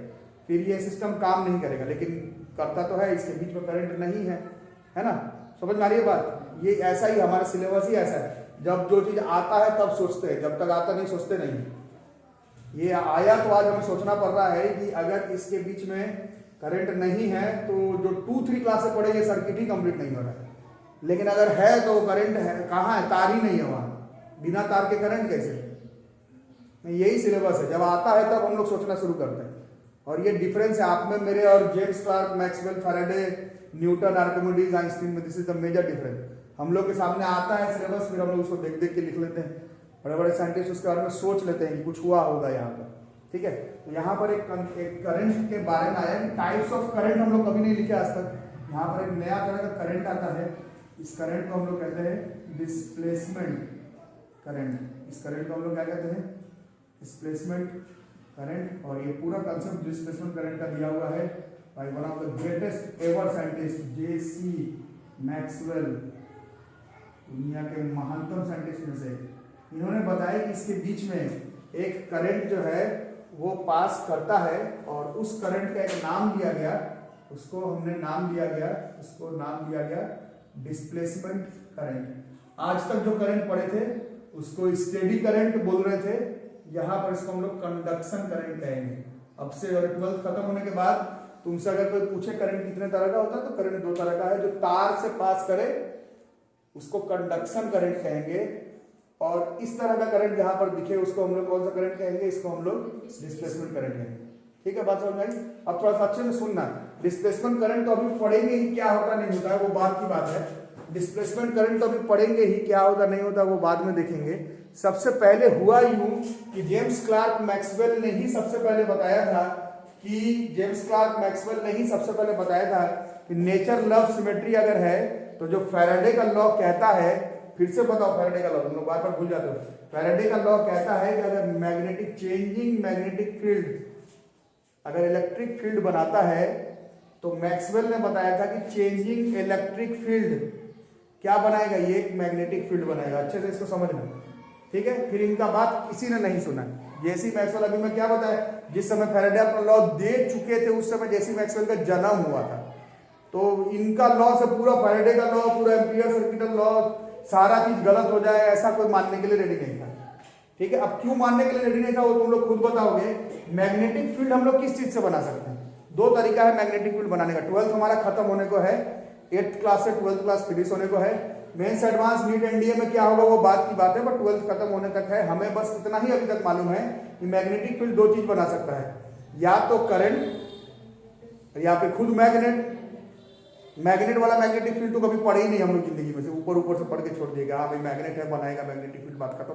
फिर ये सिस्टम काम नहीं करेगा। लेकिन करता तो है, इसके बीच में करंट नहीं है ना, समझ में आ रही है बात। ये ऐसा ही हमारा सिलेबस ही ऐसा है, जब जो चीज आता है तब सोचते हैं, जब तक आता नहीं सोचते नहीं। ये आया तो आज हमें सोचना पड़ रहा है कि अगर इसके बीच में करंट नहीं है तो जो 2-3 क्लासें पढ़े ये सर्किट ही कंप्लीट नहीं हो रहा है। लेकिन अगर है तो करंट है कहाँ है, तार ही नहीं है वहां, बिना तार के करंट कैसे। यही सिलेबस है, जब आता है तब हम लोग सोचना शुरू करते हैं। और ये डिफरेंस है आप में, मेरे और James Clerk, Maxwell, Faraday, Newton, Archimedes, Einstein में, this is the major difference. हम लोग के सामने आता है सिलेबस, फिर हम लोग उसको देख देख के लिख लेते हैं, बड़े बड़े साइंटिस्ट उसके बारे में सोच लेते हैं कि कुछ हुआ होगा यहाँ पर। ठीक है, तो यहाँ पर एक करंट के बारे में आया, टाइप्स ऑफ करंट हम लोग कभी नहीं लिखे आज तक। यहाँ पर एक नया तरह का करंट आता है, इस करंट को हम लोग कहते हैं डिस्प्लेसमेंट करंट। इस करंट को हम लोग क्या कहते हैं, डिस्प्लेसमेंट करंट। और ये पूरा कंसेप्ट डिस्प्लेसमेंट करंट का दिया हुआ है by one of the greatest ever scientist J.C. Maxwell, दुनिया के महानतम साइंटिस्ट में से। इन्होंने बताया कि इसके बीच में एक करंट जो है वो पास करता है, और उस करंट का एक नाम दिया गया, उसको हमने नाम दिया गया, उसको नाम दिया गया डिस्प्लेसमेंट करंट। आज तक जो करंट पढ़े थे उसको स्टेडी करंट बोल रहे थे, यहाँ पर इसको हम लोग कंडक्शन करंट कहेंगे। अब से 12th खत्म होने के बाद तुमसे अगर कोई पूछे करंट कितने तरह का होता है, तो करंट 2 तरह का है, जो तार से पास करे उसको कंडक्शन करंट कहेंगे, और इस तरह का करंट जहां पर दिखे उसको हम लोग कौन सा करंट कहेंगे, इसको हम लोग डिस्प्लेसमेंट करंट कहेंगे। ठीक है, बात समझ में आई। अब थोड़ा सा अच्छे से सुनना, डिस्प्लेसमेंट करंट तो अभी पढ़ेंगे ही, क्या होता नहीं होता है वो बात की बात है। डिस्प्लेसमेंट करंट तो अभी पढ़ेंगे ही, क्या होता नहीं होता वो बाद में देखेंगे। सबसे पहले हुआ यूं कि जेम्स क्लार्क मैक्सवेल ने ही सबसे पहले बताया था कि नेचर लव सिमेट्री अगर है तो जो फैराडे का लॉ कहता है, फिर से बताओ फैराडे का लॉ, तुम लोग बार बार भूल जाते हो। फैराडे का लॉ कहता है कि अगर मैग्नेटिक चेंजिंग मैग्नेटिक फील्ड अगर इलेक्ट्रिक फील्ड बनाता है, तो मैक्सवेल ने बताया था कि चेंजिंग इलेक्ट्रिक फील्ड क्या बनाएगा, ये एक मैग्नेटिक फील्ड बनाएगा। अच्छे से इसको समझना, ठीक है। फिर इनका बात किसी ने नहीं सुना। जेसी मैक्सवेल, अभी मैं क्या बताया, जिस समय फैराडे अपना लॉ दे चुके थे उस समय जेसी मैक्सवेल का जन्म हुआ था, तो इनका लॉ से पूरा फैराडे का लॉ, पूरा एम्पियर सर्किटल लॉ, सारा चीज गलत हो जाए ऐसा कोई मानने के लिए रेडी नहीं था। ठीक है, अब क्यों मानने के लिए रेडी नहीं था वो तुम लोग खुद बताओगे। मैग्नेटिक फील्ड हम लोग किस चीज से बना सकते हैं, 2 तरीका है मैग्नेटिक फील्ड बनाने का। 12th हमारा खत्म होने को है, 8th क्लास से 12th क्लास फिनिश होने को है। मेंस एडवांस नीट एनडीए में क्या होगा वो बात की बात है, बट 12th खत्म होने तक है। हमें बस इतना ही अभी तक मालूम है कि मैग्नेटिक फील्ड 2 चीज बना सकता है, या तो करंट या फिर खुद मैग्नेट। मैग्नेट वाला मैग्नेटिक फील्ड तो कभी पढ़े ही नहीं हम लोग जिंदगी में से, ऊपर से पढ़ के छोड़ दिएगा। हाँ भाई मैग्नेट है, बनाएगा मैग्नेटिक फील्ड, बात खत्म।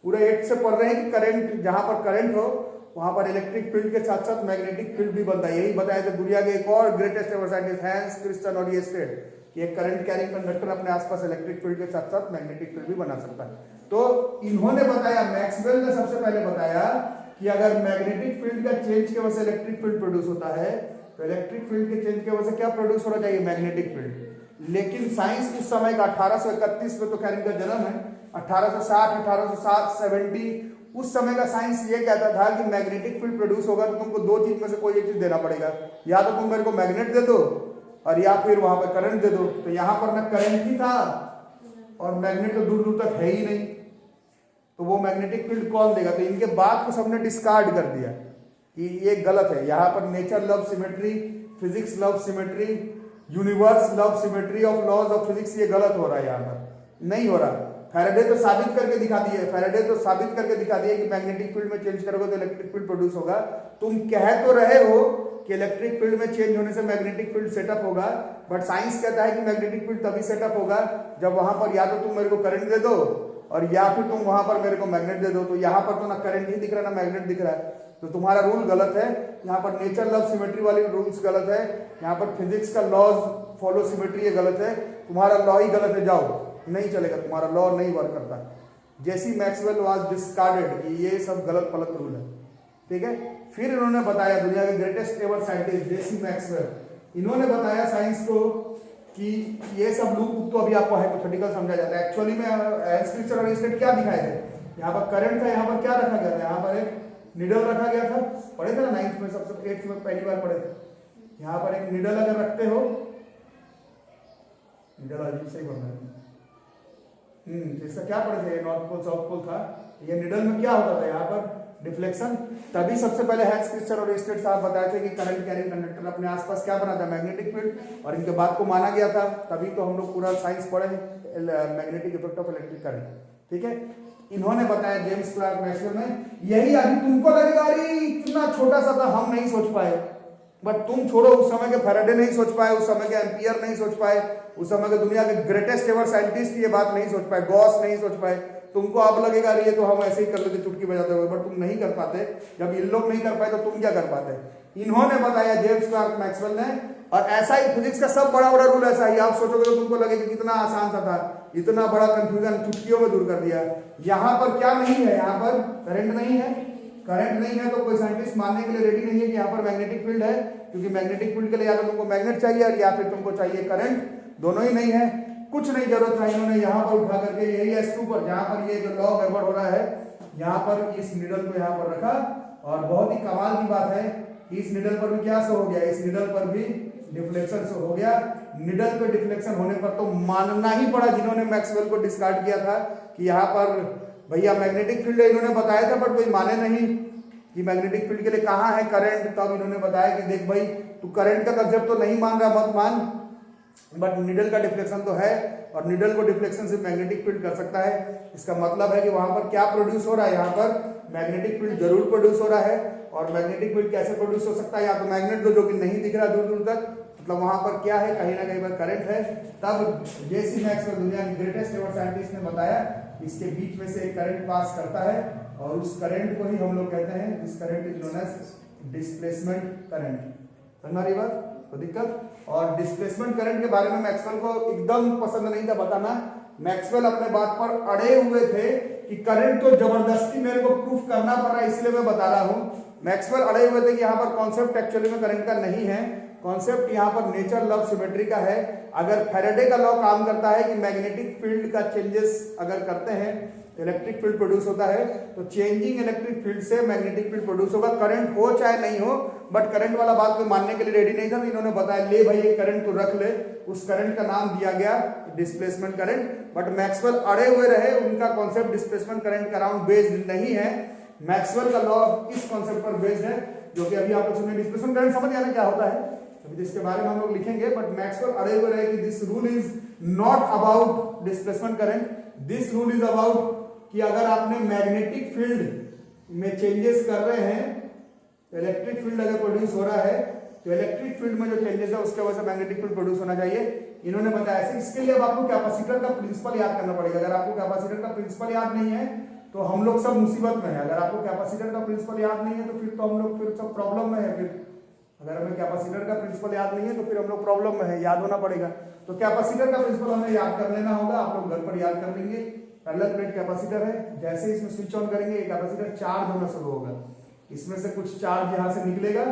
पूरे 8 से पढ़ रहे हैं कि करंट, जहां पर करंट हो वहां पर इलेक्ट्रिक फील्ड के साथ साथ मैग्नेटिक फील्ड भी बनता है। यही बताया था दुनिया के एक और greatest ever scientist Hans Christian और ये स्टेट कि एक करंट कैरिंग कंडक्टर अपने आसपास इलेक्ट्रिक फील्ड के साथ साथ मैग्नेटिक फील्ड भी बना सकता है। तो इन्होंने बताया, मैक्सवेल ने सबसे पहले बताया कि अगर मैग्नेटिक फील्ड का चेंज की वजह से इलेक्ट्रिक फील्ड प्रोड्यूस होता है, तो इलेक्ट्रिक फील्ड के चेंज की वजह से क्या प्रोड्यूस होना चाहिए, मैग्नेटिक फील्ड। लेकिन साइंस उस समय का 1831 में तो खैर इनका जन्म है, 1860, 1860, 70 उस समय का साइंस ये कहता था कि मैग्नेटिक फील्ड प्रोड्यूस होगा तो तुमको दो चीज में से कोई एक चीज देना पड़ेगा, या तो तुम मेरे को मैग्नेट दे दो और या फिर वहां पर करंट दे दो। तो यहाँ पर ना करंट ही था और मैग्नेट तो दूर दूर तक है ही नहीं, तो वो मैग्नेटिक फील्ड कौन देगा? तो इनके बात को सबने डिस्कार्ड कर दिया कि ये गलत है। यहाँ पर nature love symmetry, physics love symmetry, universe love symmetry of laws of physics, ये गलत हो रहा है, यहाँ पर नहीं हो रहा। फैराडे तो साबित करके दिखा दिए, फैराडे तो साबित करके दिखा दिए कि मैग्नेटिक फील्ड में चेंज करोगे तो इलेक्ट्रिक फील्ड प्रोड्यूस होगा। तुम कह तो रहे हो कि इलेक्ट्रिक फील्ड में चेंज होने से मैग्नेटिक फील्ड सेटअप होगा, बट साइंस कहता है कि मैग्नेटिक फील्ड तभी सेटअप होगा जब वहां पर या तो तुम मेरे को करंट दे दो और या फिर तुम वहां पर मेरे को मैग्नेट दे दो। तो यहाँ पर तो ना करंट ही दिख रहा ना मैग्नेट दिख रहा है, तो तुम्हारा रूल गलत है। यहाँ पर नेचर लव सिमेट्री वाली रूल्स गलत है, यहाँ पर फिजिक्स का लॉज फॉलो सिमेट्री ये गलत है, तुम्हारा लॉ ही गलत है, जाओ नहीं चलेगा, तुम्हारा लॉ नहीं वर्क करता। जैसी मैक्सवेल वाज डिस्कार्डेड कि ये सब गलत पलत रूल है, ठीक है। फिर इन्होंने बताया, दुनिया के ग्रेटेस्ट एवर साइंटिस्ट जेसी मैक्सवेल, इन्होंने बताया साइंस को कि ये सब लूप तो अभी आपको हाइपोथेटिकल समझा जाता है। एक्चुअली में एंस्क्रिप्चर और स्टेट क्या दिखाए थे? यहाँ पर करंट था, यहाँ पर क्या रखा गया था? यहाँ पर एक निडल रखा गया था, पढ़े थे ना 9th में, सबसे 8th में पहली बार पढ़े थे। यहाँ पर एक निडल अगर रखते हो, निडल अजीब से ही बनना है, इसका क्या पढ़े थे? नॉर्थ पोल साउथ पोल था, ये निडल में क्या होता था? यहाँ पर डिफ्लेक्शन। तभी सबसे पहले हैंस क्रिस्टल और स्टेट साहब बताए थे कि करंट कैरिंग कंडक्टर अपने आसपास क्या बनाता है? मैग्नेटिक फील्ड, और इनके बात को माना गया था। तभी तो हम लोग पूरा साइंस पढ़े magnetic effect of electric current, ठीक है। इन्होंने बताया जेम्स क्लार्क मैक्सवेल में, यही अभी तुमको लगेगा अरे इतना छोटा सा था हम नहीं सोच पाए, बट तुम छोड़ो, उस समय के फैराडे नहीं सोच पाए, उस समय के एम्पियर नहीं सोच पाए, उस समय के दुनिया के ग्रेटेस्ट एवर साइंटिस्ट ये बात नहीं सोच पाए, गॉस नहीं सोच पाए। तुमको अब लगेगा अरे ये तो हम ऐसे ही कर लेते चुटकी बजाते हुए, बट तुम नहीं कर पाते। जब इन लोग नहीं कर पाए तो तुम क्या कर पाते? इन्होंने बताया जेम्स क्लार्क मैक्सवेल ने, और ऐसा ही फिजिक्स का सब बड़ा बड़ा रूल ऐसा ही। आप सोचोगे तो तुमको लगेगा कितना आसान सा था, इतना बड़ा कंफ्यूजन चुटकियों में दूर कर दिया। यहाँ पर क्या नहीं है? यहाँ पर करंट नहीं है, करंट नहीं है तो कोई साइंटिस्ट मानने के लिए रेडी नहीं है कि यहाँ पर मैग्नेटिक फील्ड है, क्योंकि मैग्नेटिक फील्ड के लिए या तो तुमको मैग्नेट चाहिए और या फिर तुमको चाहिए करंट, दोनों ही नहीं है। कुछ नहीं जरूरत था, इन्होंने यहाँ पर उठा करके यही S2 पर, जहाँ पर ये जो लॉ गड़बड़ हो रहा है, यहाँ पर इस निडल को यहाँ पर रखा, और बहुत ही कमाल की बात है कि इस निडल पर भी क्या शो हो गया? इस निडल पर भी डिफ्लेक्शन शो हो गया। निडल पे डिफ्लेक्शन होने पर तो मानना ही पड़ा, जिन्होंने मैक्सवेल को डिस्कार्ड किया था कि यहाँ पर भैया मैग्नेटिक फील्ड है, इन्होंने बताया था, बट कोई माने नहीं कि मैग्नेटिक फील्ड के लिए कहाँ है करंट। तब इन्होंने बताया कि देख भाई, तू करंट का कंसेप्ट तो नहीं मान रहा, मत मान, बट निडल का डिफ्लेक्शन तो है, और निडल को डिफ्लेक्शन से मैग्नेटिक फील्ड कर सकता है। इसका मतलब है कि वहां पर क्या प्रोड्यूस हो रहा है? यहाँ पर मैग्नेटिक फील्ड जरूर प्रोड्यूस हो रहा है। और मैग्नेटिक फील्ड कैसे प्रोड्यूस हो सकता है? या तो मैग्नेट दो जो कि नहीं दिख रहा दूर दूर तक, मतलब वहां पर क्या है? कहीं ना कहीं पर करंट है। तब जेसी मैक्सवेल, दुनिया के ग्रेटेस्ट एवर साइंटिस्ट, ने बताया इसके बीच में से एक करंट पास करता है, और उस करंट को ही हम लोग कहते हैं, this current is known as displacement current. हमारी बात तो दिक्कत। और डिस्प्लेसमेंट करंट के बारे में मैक्सवेल को एकदम पसंद नहीं था बताना। मैक्सवेल अपने बात पर अड़े हुए थे कि करंट तो जबरदस्ती मेरे को प्रूफ करना पड़ रहा है, इसलिए मैं बता रहा हूं। मैक्सवेल अड़े हुए थे कि यहाँ पर कॉन्सेप्ट एक्चुअली में करंट का नहीं है, कॉन्सेप्ट यहाँ पर नेचर लव सिमेट्री का है। अगर फैराडे का लॉ काम करता है कि मैग्नेटिक फील्ड का चेंजेस अगर करते हैं इलेक्ट्रिक फील्ड प्रोड्यूस होता है, तो चेंजिंग इलेक्ट्रिक फील्ड से मैग्नेटिक फील्ड प्रोड्यूस होगा, करंट हो चाहे नहीं हो। बट करंट वाला बात को मानने के लिए रेडी नहीं था, तो इन्होंने बताया ले भाई ये करंट तो रख ले। उस करंट का नाम दिया गया डिस्प्लेसमेंट करंट। बट मैक्सवेल अड़े हुए रहे, उनका कॉन्सेप्ट डिस्प्लेसमेंट करंट का अराउंड बेस्ड नहीं है। मैक्सवेल का लॉ इस कॉन्सेप्ट पर बेस्ड है, जो कि अभी आप लोग सुने। डिस्प्लेसमेंट करंट समझ आना क्या होता है, अभी इसके बारे में हम लोग लिखेंगे। बट मैक्सवेल अड़े हुए रहे कि this rule is not about displacement current, this rule is about कि अगर आपने मैग्नेटिक फील्ड में चेंजेस कर रहे हैं, इलेक्ट्रिक फील्ड अगर प्रोड्यूस हो रहा है, तो इलेक्ट्रिक फील्ड में जो चेंजेस है उसके वजह से मैग्नेटिक फील्ड प्रोड्यूस होना चाहिए। इन्होंने बताया ऐसे। इसके लिए अब आपको कैपेसिटर का प्रिंसिपल याद करना पड़ेगा। अगर आपको कैपेसिटर का प्रिंसिपल याद नहीं है तो हम लोग सब मुसीबत में है। अगर आपको कैपेसिटर का प्रिंसिपल याद नहीं है तो फिर तो हम लोग फिर सब प्रॉब्लम में है। फिर अगर हमें कैपेसिटर का प्रिंसिपल याद नहीं है तो फिर हम लोग प्रॉब्लम में है, याद होना पड़ेगा। तो कैपेसिटर का प्रिंसिपल हमें याद कर लेना होगा, आप लोग घर पर याद कर लेंगे। पैरेलल प्लेट कैपेसिटर है, जैसे इसमें स्विच ऑन करेंगे ये कैपेसिटर चार्ज होना शुरू होगा। इसमें से कुछ चार्ज यहाँ से निकलेगा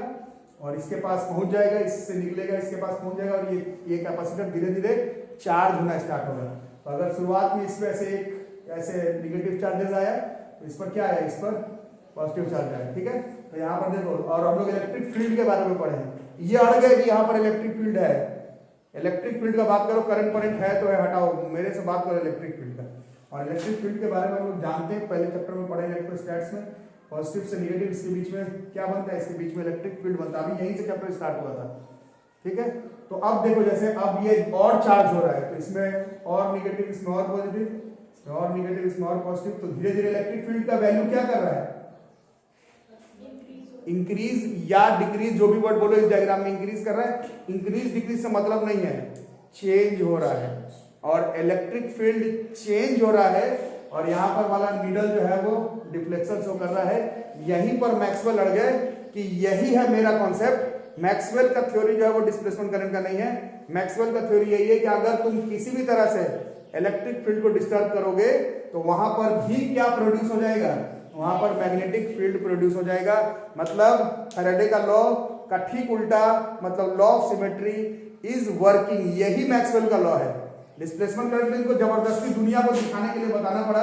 और इसके पास पहुंच जाएगा, इससे निकलेगा इसके पास पहुंच जाएगा, और ये कैपेसिटर धीरे धीरे चार्ज होना स्टार्ट होगा। तो अगर शुरुआत में इसमें ऐसे एक ऐसे निगेटिव चार्जेस आया इस पर क्या है, इस पर पॉजिटिव चार्ज है, ठीक है। तो यहाँ पर देखो, और हम लोग इलेक्ट्रिक फील्ड के बारे में पढ़े हैं, ये अड़ गए कि यहाँ पर इलेक्ट्रिक फील्ड है। इलेक्ट्रिक फील्ड का बात करो, करंट फरेंट है तो है, हटाओ, मेरे से बात करो इलेक्ट्रिक फील्ड का। और इलेक्ट्रिक फील्ड के बारे में हम लोग जानते हैं, पहले चैप्टर में पढ़े इलेक्ट्रोस्टैट्स में, पॉजिटिव से निगेटिव इसके बीच में क्या बनता है, इसके बीच में इलेक्ट्रिक फील्ड बनता है। अभी यहीं से चैप्टर स्टार्ट हुआ था, ठीक है। तो अब देखो, जैसे अब ये और चार्ज हो रहा है, तो इसमें और निगेटिव, इसमें और पॉजिटिव, इसमें और निगेटिव, इसमें और पॉजिटिव, तो धीरे धीरे इलेक्ट्रिक फील्ड का वैल्यू क्या कर रहा है, इंक्रीज या डिक्रीज, जो भी वर्ड बोलो इस डायग्राम में, इंक्रीज कर रहा है। इंक्रीज डिक्रीज से मतलब नहीं है, चेंज हो रहा है, और इलेक्ट्रिक फील्ड चेंज हो रहा है, और यहाँ पर वाला नीडल जो है वो डिफ्लेक्शन शो कर रहा है। यहीं पर मैक्सवेल अड़ गए कि यही है मेरा कॉन्सेप्ट। मैक्सवेल का थ्योरी जो है वो डिस्प्लेसमेंट करंट का नहीं है। मैक्सवेल का थ्योरी यही है कि अगर तुम किसी भी तरह से इलेक्ट्रिक फील्ड को डिस्टर्ब करोगे तो वहां पर भी क्या प्रोड्यूस हो जाएगा, वहां पर मैग्नेटिक फील्ड प्रोड्यूस हो जाएगा। मतलब फैराडे का लॉ का ठीक उल्टा, मतलब law of symmetry is working, यही मैक्सवेल का लॉ है। डिस्प्लेसमेंट करंट इनको जबरदस्ती दुनिया को दिखाने के लिए बताना पड़ा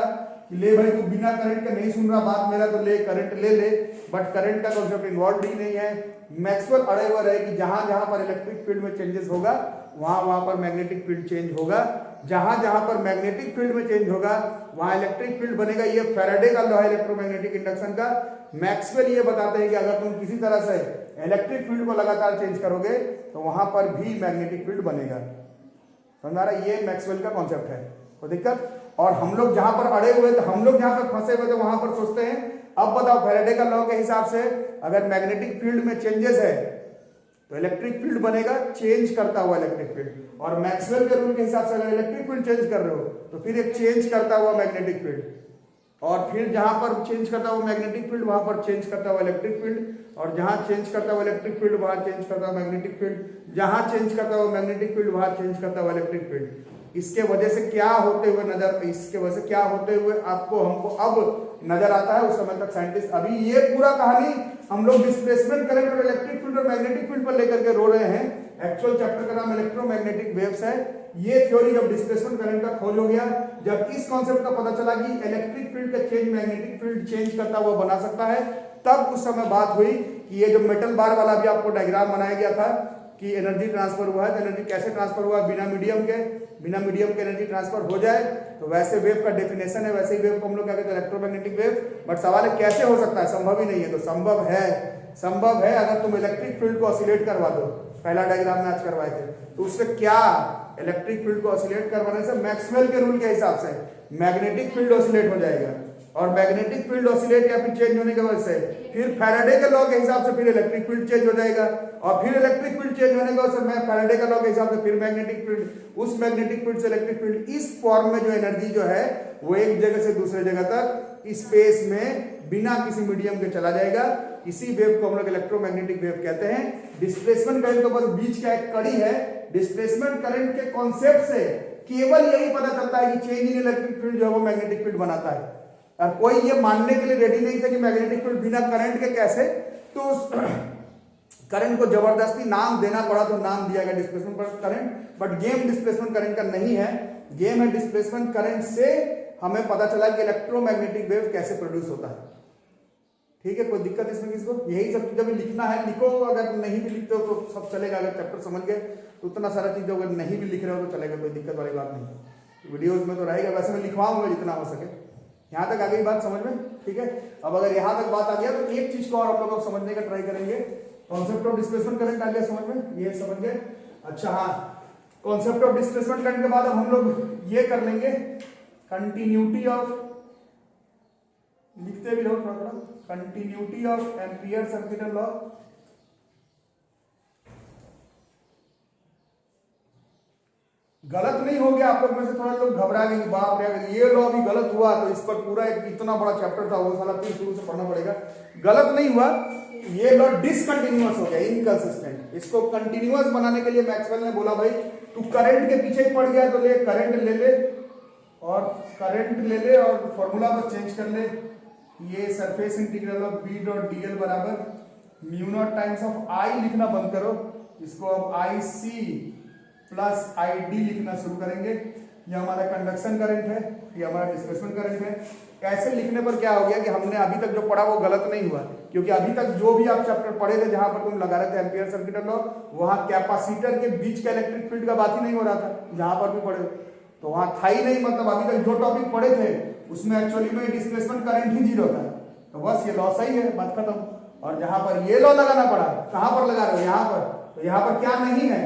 कि ले भाई तू बिना करंट के नहीं सुन रहा बात मेरा, तो ले करंट ले ले, बट करंट का कॉन्सेप्ट इन्वॉल्व ही नहीं है। मैक्सवेल अड़े हुए रहे कि जहां जहां पर इलेक्ट्रिक फील्ड में चेंजेस होगा वहां वहां पर मैग्नेटिक फील्ड चेंज होगा, जहां जहां पर मैग्नेटिक फील्ड में चेंज होगा वहां इलेक्ट्रिक फील्ड बनेगा। ये फैराडे का लॉ है इलेक्ट्रोमैग्नेटिक इंडक्शन का। मैक्सवेल ये बताते हैं कि अगर तुम किसी तरह से इलेक्ट्रिक फील्ड को लगातार चेंज करोगे तो वहां पर भी मैग्नेटिक फील्ड बनेगा। समझा रहा, ये मैक्सवेल का कॉन्सेप्ट है। तो दिक्कत, और हम लोग जहां पर अड़े हुए थे, हम लोग जहां पर फंसे हुए थे वहां पर सोचते हैं अब बताओ फैराडे का लॉ के हिसाब से अगर मैग्नेटिक फील्ड में चेंजेस है तो इलेक्ट्रिक फील्ड बनेगा, चेंज करता हुआ इलेक्ट्रिक फील्ड। और मैक्सवेल के रूल के हिसाब से अगर इलेक्ट्रिक फील्ड चेंज कर रहे हो तो फिर एक चेंज करता हुआ मैग्नेटिक फील्ड, और फिर जहां पर चेंज करता हुआ मैग्नेटिक फील्ड वहां पर चेंज करता हुआ इलेक्ट्रिक फील्ड, और जहां चेंज करता हुआ इलेक्ट्रिक फील्ड वहां चेंज करता हुआ मैग्नेटिक फील्ड, जहां चेंज करता हुआ मैग्नेटिक फील्ड वहां चेंज करता हुआ इलेक्ट्रिक फील्ड। इसके वजह से क्या होते हुए नजर, इसके वजह से क्या होते हुए आपको हमको अब नजर आता है, उस समय तक साइंटिस्ट, अभी ये पूरा कहानी हम लोग डिस्प्लेसमेंट करंट और इलेक्ट्रिक फील्ड और मैग्नेटिक फील्ड पर लेकर के रो रहे हैं। एक्चुअल चैप्टर का नाम इलेक्ट्रोमैग्नेटिक वेव्स है। ये थ्योरी जब डिस्प्लेसमेंट करंट का खोज हो गया, जब इस कॉन्सेप्ट का पता चला कि इलेक्ट्रिक फील्ड का चेंज मैग्नेटिक फील्ड चेंज करता हुआ बना सकता है, तब उस समय बात हुई कि ये जो मेटल बार वाला भी आपको डायग्राम बनाया गया था कि एनर्जी ट्रांसफर हुआ है, तो एनर्जी कैसे ट्रांसफर हुआ, बिना मीडियम के एनर्जी ट्रांसफर हो जाए तो वैसे वेव का डेफिनेशन है, वैसे ही वेव को हम लोग क्या कहते हैं, इलेक्ट्रोमैग्नेटिक वेव। बट सवाल है कैसे हो सकता है, संभव ही नहीं है। तो संभव है अगर तुम इलेक्ट्रिक फील्ड को ऑसिलेट करवा दो, पहला डायग्राम में आज करवाए थे, तो उससे क्या, इलेक्ट्रिक फील्ड को ऑसिलेट करवाने से मैक्सवेल के रूल के हिसाब से मैग्नेटिक फील्ड ऑसिलेट हो जाएगा, और मैग्नेटिक फील्ड ऑसिलेट या फिर चेंज होने की वजह से फिर फैराडे के लॉ के हिसाब से फिर इलेक्ट्रिक फील्ड चेंज हो जाएगा, और फिर इलेक्ट्रिक फील्ड चेंज होने की वजह से मैं फैराडे का लॉ के हिसाब से फिर मैग्नेटिक फील्ड, उस मैग्नेटिक फील्ड से इलेक्ट्रिक फील्ड, इस फॉर्म में जो एनर्जी जो है वो एक जगह से दूसरे जगह तक स्पेस में बिना किसी मीडियम के चला जाएगा। इसी वेव को हम लोग इलेक्ट्रोमैग्नेटिक वेव कहते हैं। डिस्प्लेसमेंट करंट तो बस बीच का एक कड़ी है। डिस्प्लेसमेंट करंट के कॉन्सेप्ट से केवल यही पता चलता है कि चेंज इन इलेक्ट्रिक फील्ड जो है वो मैग्नेटिक फील्ड बनाता है, और कोई ये मानने के लिए रेडी नहीं था कि मैग्नेटिक फील्ड बिना करंट के कैसे, तो करंट को जबरदस्ती नाम देना पड़ा, तो नाम दिया गया displacement current. But game displacement current का नहीं है, गेम है डिस्प्लेसमेंट करंट से हमें पता चला कि इलेक्ट्रोमैग्नेटिक वेव कैसे प्रोड्यूस होता है। ठीक है, कोई दिक्कत इसमें किसको, यही सब चीजें भी लिखना है, लिखो, अगर नहीं भी लिखते हो तो सब चलेगा। अगर चैप्टर समझ गए तो उतना सारा चीज, अगर नहीं भी लिख रहे हो तो चलेगा, कोई दिक्कत वाली बात नहीं। वीडियोज में तो रहेगा, वैसे मैं लिखवाऊंगा जितना हो सके। यहाँ तक आ गई बात समझ में, ठीक है। अब अगर यहाँ तक बात आ गया तो एक चीज को और हम लोग समझने का ट्राई करेंगे। कॉन्सेप्ट ऑफ डिस्प्लेसमेंट करंट आ गया समझ में, ये समझ गए। अच्छा हाँ, कॉन्सेप्ट ऑफ डिस्प्लेसमेंट करंट के बाद अब हम लोग ये कर लेंगे कंटिन्यूटी ऑफ, लिखते भी रहो थोड़ा थोड़ा, continuity of ampere circuital law. गलत नहीं हो गया, आप लोग में से थोड़ा लोग घबरा गए कि बाप रे ये लॉ भी गलत हुआ तो इस पर पूरा एक इतना बड़ा चैप्टर था वो साला फिर शुरू से पढ़ना पड़ेगा। गलत नहीं हुआ, ये लॉ डिसकंटिन्यूअस हो गया, इनकंसिस्टेंट। इसको कंटिन्यूअस बनाने के लिए मैक्सवेल ने बोला भाई तू करंट के पीछे ही पड़ गया तो ले करंट ले ले, और करंट ले ले और फॉर्मूला बस चेंज कर ले। ये surface integral of B dot D L बराबर mu naught times of I लिखना बंद करो, इसको अब आई सी प्लस आई डी लिखना शुरू करेंगे। ये हमारा कंडक्शन करंट है, ये हमारा डिस्प्लेसमेंट करंट है। ऐसे लिखने पर क्या हो गया कि हमने अभी तक जो पढ़ा वो गलत नहीं हुआ, क्योंकि अभी तक जो भी आप चैप्टर पढ़े थे जहां पर तुम लगा रहे थे एम्पियर सर्किट लॉ, वहां कैपेसिटर के बीच का इलेक्ट्रिक फील्ड का बात ही नहीं हो रहा था, जहां पर भी पढ़े तो वहां था ही नहीं। मतलब अभी तक जो टॉपिक पढ़े थे उसमें एक्चुअली में डिस्प्लेसमेंट करंट ही जीरो था, तो बस ये लॉ सही है, बात खत्म। और जहां पर ये लॉ लगाना पड़ा, कहां पर लगा रहे हो, यहाँ पर, तो यहाँ पर क्या नहीं है,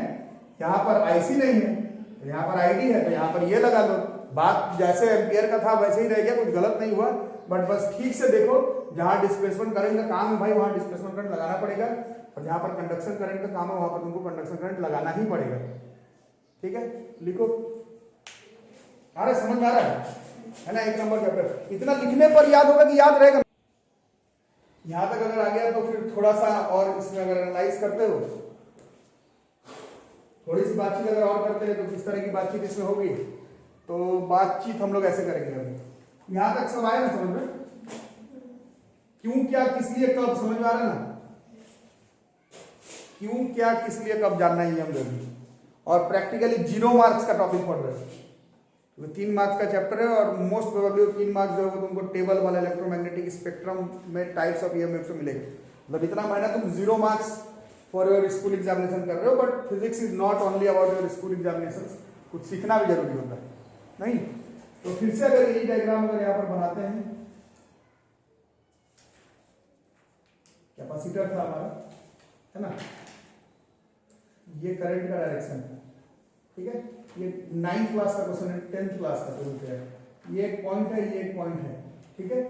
यहाँ पर आईसी नहीं है, तो यहाँ पर आईडी है, तो यहाँ पर ये लगा दो। बात जैसे एम्पियर का था वैसे ही रह गया, कुछ गलत नहीं हुआ, बट बस ठीक से देखो, जहां डिस्प्लेसमेंट करंट का काम है भाई वहां डिस्प्लेसमेंट करंट लगाना पड़ेगा, और जहां पर कंडक्शन करंट का काम है वहां पर तुमको कंडक्शन करंट लगाना ही पड़ेगा। ठीक है, लिखो। अरे समझ में आ रहा है ना, एक नंबर चैप्टर। इतना लिखने पर याद होगा कि याद रहेगा। यहां तक अगर आ गया तो फिर थोड़ा सा और इसमें अगर एनालाइज करते हो, थोड़ी सी बातचीत अगर और करते हैं तो किस तरह की बातचीत इसमें होगी, तो बातचीत हम लोग ऐसे करेंगे। अभी यहां तक सब आया ना समझ में, क्यों क्या किस लिए कब, समझ में आ रहा है ना, क्यों क्या किस लिए कब जानना ही हम लोग। और प्रैक्टिकली 0 मार्क्स का टॉपिक पढ़ रहे हैं, तो 3 मार्क्स का चैप्टर है, और मोस्ट प्रोबेबली 3 मार्क्स जो है तुमको टेबल वाला इलेक्ट्रोमैग्नेटिक स्पेक्ट्रम में टाइप्स ऑफ ईएमएफ से मिलेगा। मतलब इतना महीना तुम 0 marks for your school examination कर रहे हो, but physics is not only about your school examination, कुछ सीखना भी जरूरी होता है नहीं। तो फिर से अगर यही डायग्राम अगर यहाँ पर बनाते हैं, कैपेसिटर था हमारा, है ना, ये करंट का डायरेक्शन है, ठीक है, ये 9th क्लास का क्वेश्चन है, 10th क्लास का क्वेश्चन है। ये एक पॉइंट है, ये एक पॉइंट है, ठीक है,